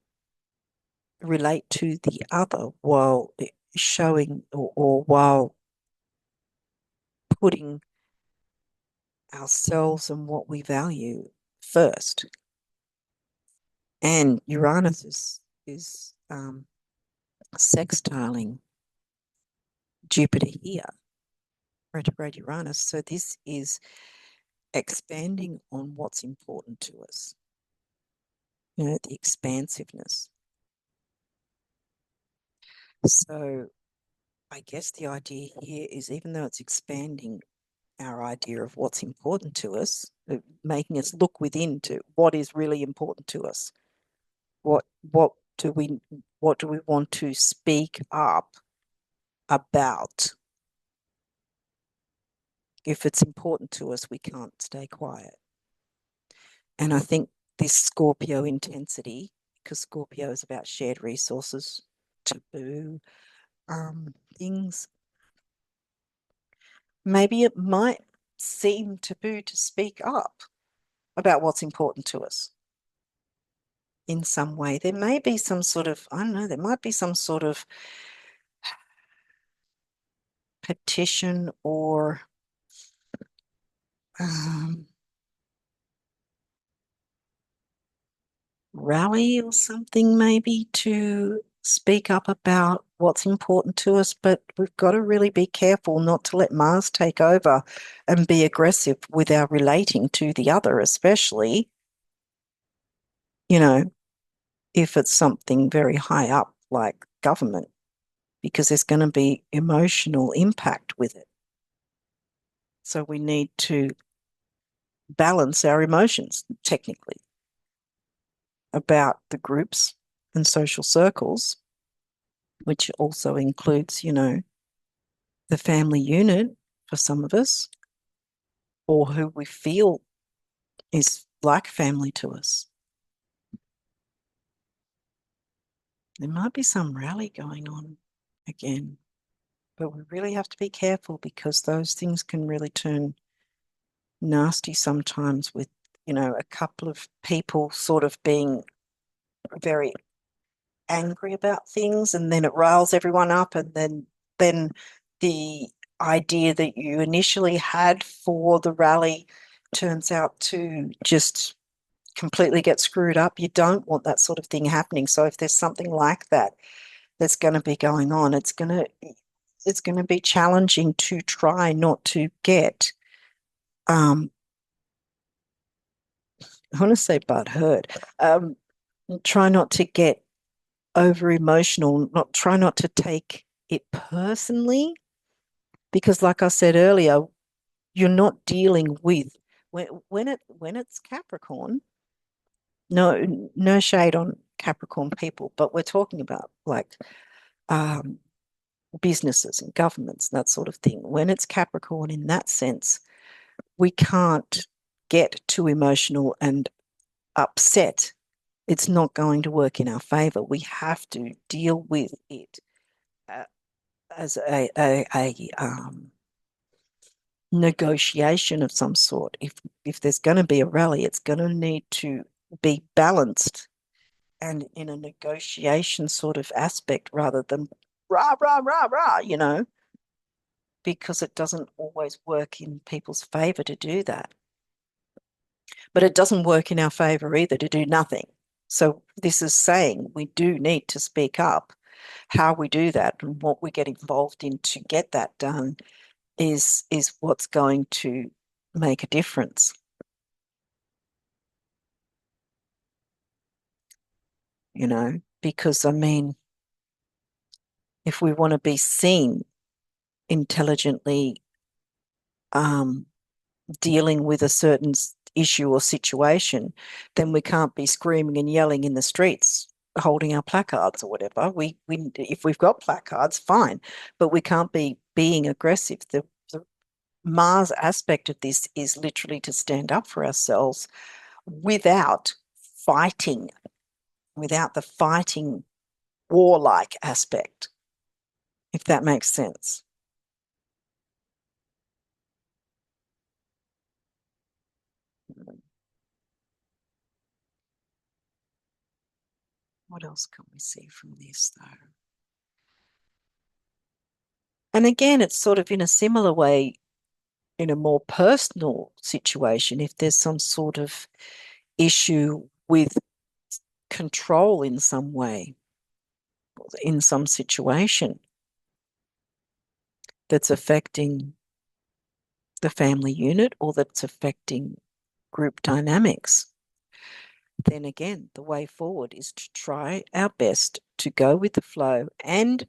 relate to the other while showing or while putting ourselves and what we value first. And Uranus is sextiling Jupiter here, retrograde Uranus. So this is expanding on what's important to us, you know, the expansiveness. So I guess the idea here is, even though it's expanding our idea of what's important to us, making us look within to what is really important to us. What what do we what do we want to speak up about? If it's important to us, we can't stay quiet. And I think this Scorpio intensity, because Scorpio is about shared resources, taboo things, maybe it might seem taboo to speak up about what's important to us in some way. There may be some sort of, I don't know, there might be some sort of petition or um, rally or something, maybe, to speak up about what's important to us. But we've got to really be careful not to let Mars take over and be aggressive with our relating to the other, especially, you know, if it's something very high up like government, because there's going to be emotional impact with it. So we need to balance our emotions, technically, about the groups and social circles, which also includes, you know, the family unit for some of us, or who we feel is like family to us. There might be some rally going on again, but we really have to be careful, because those things can really turn nasty sometimes with, you know, a couple of people sort of being very angry about things, and then it riles everyone up, and then the idea that you initially had for the rally turns out to just completely get screwed up. You don't want that sort of thing happening. So if there's something like that that's going to be going on, it's going to be challenging to try not to get I want to say butthurt. Try not to get over emotional, not try not to take it personally, because like I said earlier, you're not dealing with when it's Capricorn. No shade on Capricorn people, but we're talking about like um, businesses and governments, that sort of thing. When it's Capricorn in that sense, we can't get too emotional and upset. It's not going to work in our favor. We have to deal with it uh, as a negotiation of some sort. If there's going to be a rally, it's going to need to be balanced and in a negotiation sort of aspect rather than rah, rah, rah, rah, because it doesn't always work in people's favor to do that. But it doesn't work in our favor either to do nothing. So this is saying we do need to speak up. How we do that and what we get involved in to get that done is what's going to make a difference. Because I mean, if we want to be seen intelligently um, dealing with a certain issue or situation, then we can't be screaming and yelling in the streets, holding our placards or whatever. We if we've got placards, fine, but we can't be being aggressive. The Mars aspect of this is literally to stand up for ourselves without fighting, without the fighting warlike aspect, if that makes sense. What else can we see from this, though? And again, it's sort of in a similar way, in a more personal situation, if there's some sort of issue with control in some way, in some situation that's affecting the family unit or that's affecting group dynamics, then again, the way forward is to try our best to go with the flow and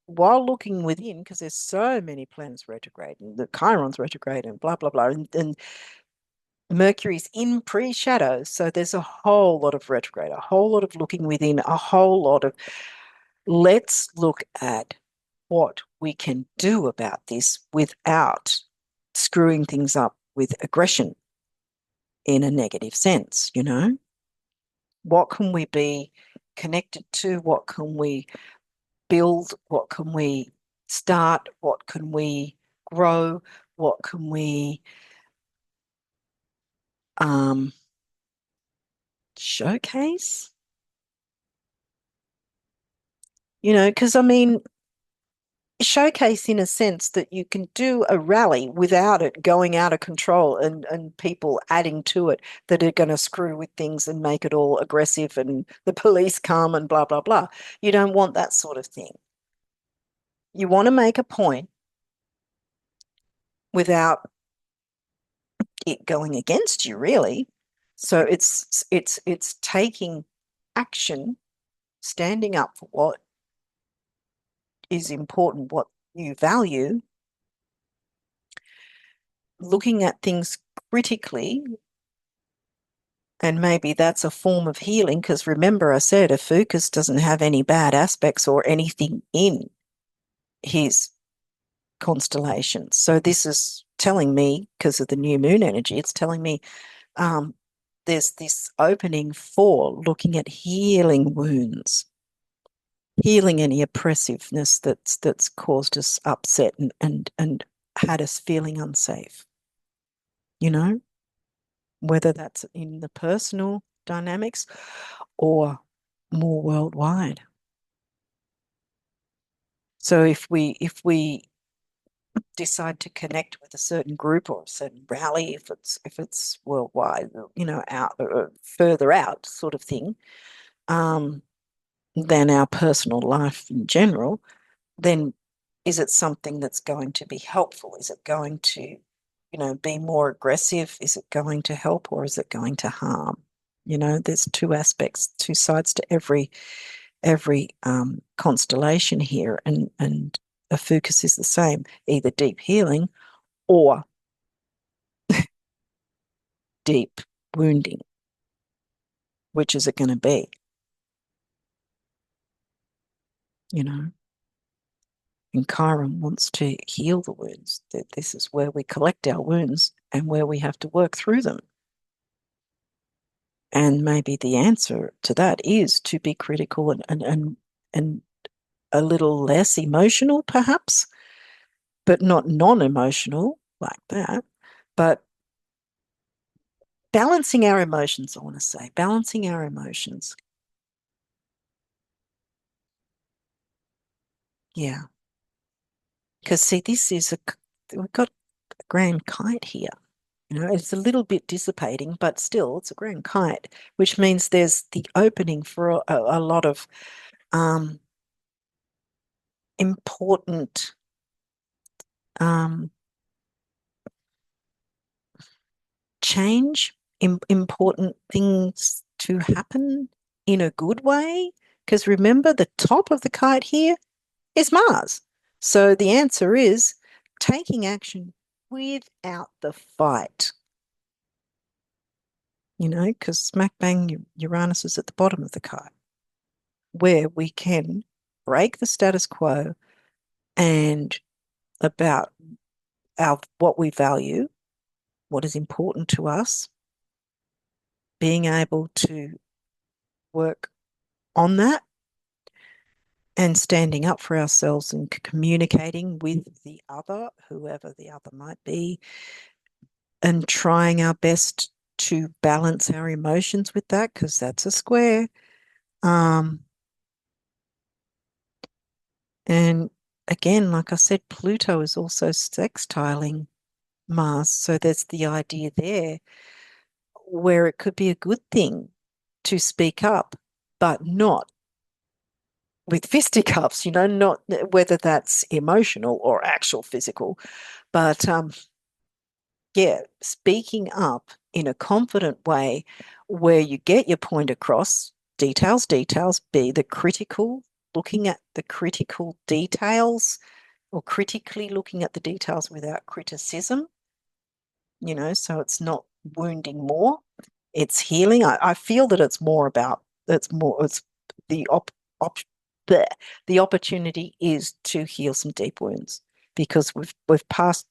while looking within, because there's so many planets retrograde and the Chiron's retrograde and blah, blah, blah. And Mercury's in pre-shadow. So there's a whole lot of retrograde, a whole lot of looking within, a whole lot of let's look at what we can do about this without screwing things up with aggression in a negative sense. What can we be connected to? What can we build? What can we start? What can we grow? What can we um, showcase? Because I mean, showcase in a sense that you can do a rally without it going out of control and people adding to it that are going to screw with things and make it all aggressive and the police come and blah, blah, blah. You don't want that sort of thing. You want to make a point without it going against you, really. So it's taking action, standing up for what is important, what you value, looking at things critically, and maybe that's a form of healing. Because remember, I said a Fucus doesn't have any bad aspects or anything in his constellation. So this is telling me, because of the new moon energy, it's telling me um, there's this opening for looking at healing wounds, healing any oppressiveness that's caused us upset and had us feeling unsafe, you know, whether that's in the personal dynamics or more worldwide. So if we decide to connect with a certain group or a certain rally, if it's worldwide, out further out sort of thing, um, than our personal life in general, then is it something that's going to be helpful? Is it going to, be more aggressive? Is it going to help, or is it going to harm? There's two aspects, two sides to every constellation here, and a focus is the same, either deep healing or deep wounding. Which is it going to be? You know, and Chiron wants to heal the wounds. That this is where we collect our wounds and where we have to work through them. And maybe the answer to that is to be critical and a little less emotional, perhaps, but not non-emotional like that. But balancing our emotions, I want to say, balancing our emotions. Yeah. Because see, we've got a grand kite here. It's a little bit dissipating, but still, it's a grand kite, which means there's the opening for a lot of um, important um, change, important things to happen in a good way. Because remember, the top of the kite here is Mars. So the answer is taking action without the fight. Because smack bang, Uranus is at the bottom of the kite, where we can break the status quo and about what we value, what is important to us, being able to work on that and standing up for ourselves and communicating with the other, whoever the other might be, and trying our best to balance our emotions with that, because that's a square. Um, and again, like I said, Pluto is also sextiling Mars. So there's the idea there where it could be a good thing to speak up, but not with fisticuffs, not whether that's emotional or actual physical, but yeah, speaking up in a confident way where you get your point across, details, be the critical, looking at the critical details or critically looking at the details without criticism, so it's not wounding more, it's healing. I feel that it's the op the the opportunity is to heal some deep wounds because we've passed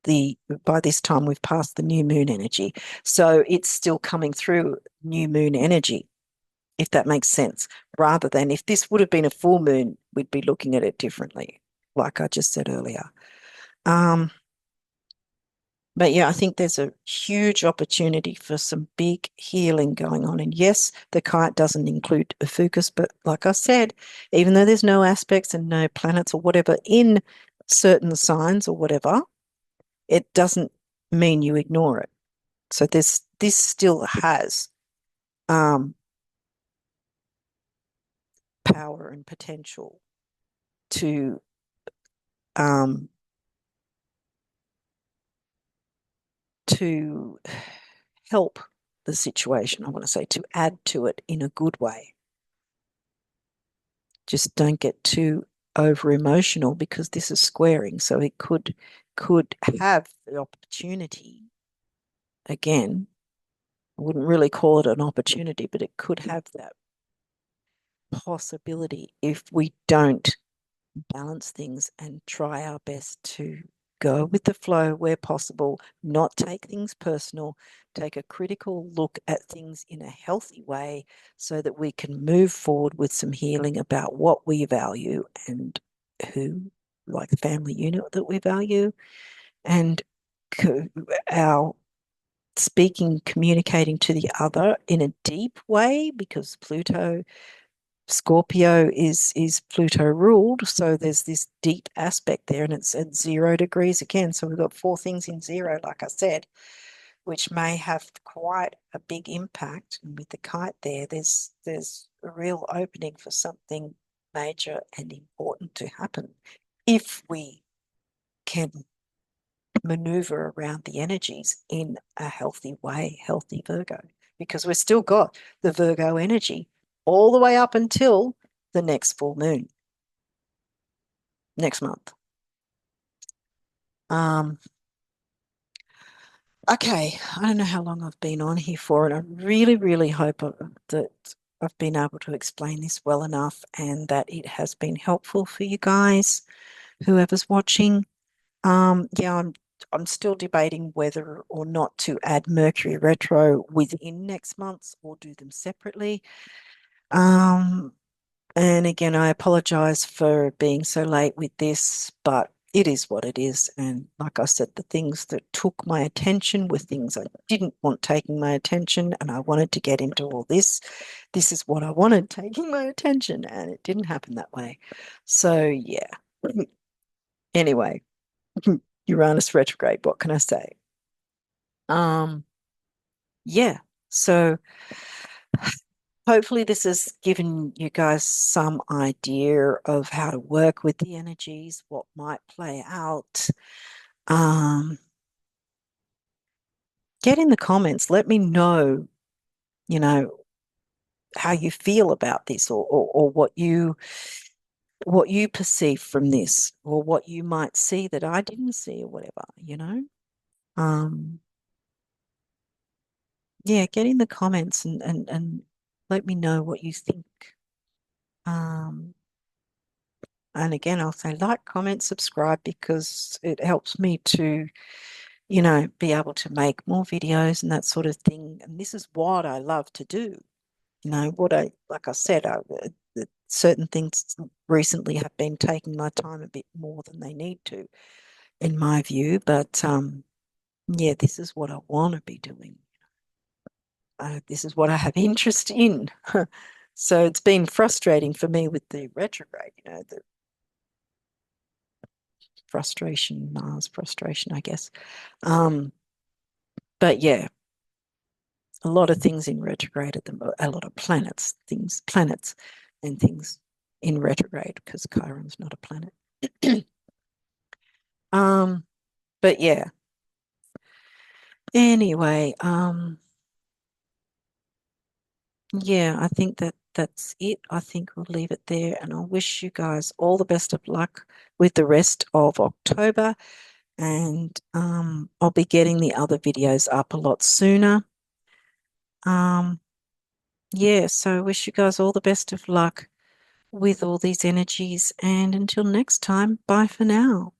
the by this time we've passed the new moon energy. So it's still coming through new moon energy, if that makes sense. Rather than if this would have been a full moon, we'd be looking at it differently, like I just said earlier. Um, but yeah, I think there's a huge opportunity for some big healing going on. And yes, the kite doesn't include a focus, but like I said, even though there's no aspects and no planets or whatever in certain signs or whatever, it doesn't mean you ignore it. So this still has um, power and potential to um, to help the situation. I want to say to add to it in a good way. Just don't get too over emotional because this is squaring. So it could have the opportunity again. I wouldn't really call it an opportunity, but it could have that possibility if we don't balance things and try our best to go with the flow where possible, not take things personal, take a critical look at things in a healthy way so that we can move forward with some healing about what we value and who, like the family unit that we value, and our speaking, communicating to the other in a deep way because Pluto Scorpio is Pluto ruled, so there's this deep aspect there, and it's at 0 degrees again. So we've got 4 things in zero, like I said, which may have quite a big impact. And with the kite there, there's a real opening for something major and important to happen if we can maneuver around the energies in a healthy way, healthy Virgo, because we've still got the Virgo energy all the way up until the next full moon next month. Um, okay, I don't know how long I've been on here for, and I really, really hope that I've been able to explain this well enough and that it has been helpful for you guys, whoever's watching. Yeah, I'm still debating whether or not to add Mercury retro within next month's or do them separately. Um, and again, I apologize for being so late with this, but it is what it is. And like I said, the things that took my attention were things I didn't want taking my attention, and I wanted to get into all this. This is what I wanted taking my attention, and it didn't happen that way. So, yeah. Anyway, Uranus retrograde, what can I say? Yeah. So hopefully this has given you guys some idea of how to work with the energies, what might play out. Um, get in the comments. Let me know, you know, how you feel about this, or what you perceive from this, or what you might see that I didn't see, or whatever, you know. Um, yeah, get in the comments and let me know what you think. Um, and again, I'll say like, comment, subscribe because it helps me to, be able to make more videos and that sort of thing. And this is what I love to do. Like I said, certain things recently have been taking my time a bit more than they need to, in my view. But yeah, this is what I want to be doing. This is what I have interest in. So it's been frustrating for me with the retrograde, the frustration, Mars frustration, I guess. Um, but yeah, a lot of things in retrograde at a lot of planets and things in retrograde because Chiron's not a planet. um, but yeah. Anyway, yeah, I think that's it. I think we'll leave it there, and I wish you guys all the best of luck with the rest of October. And I'll be getting the other videos up a lot sooner. Um, yeah, so wish you guys all the best of luck with all these energies. And until next time, bye for now.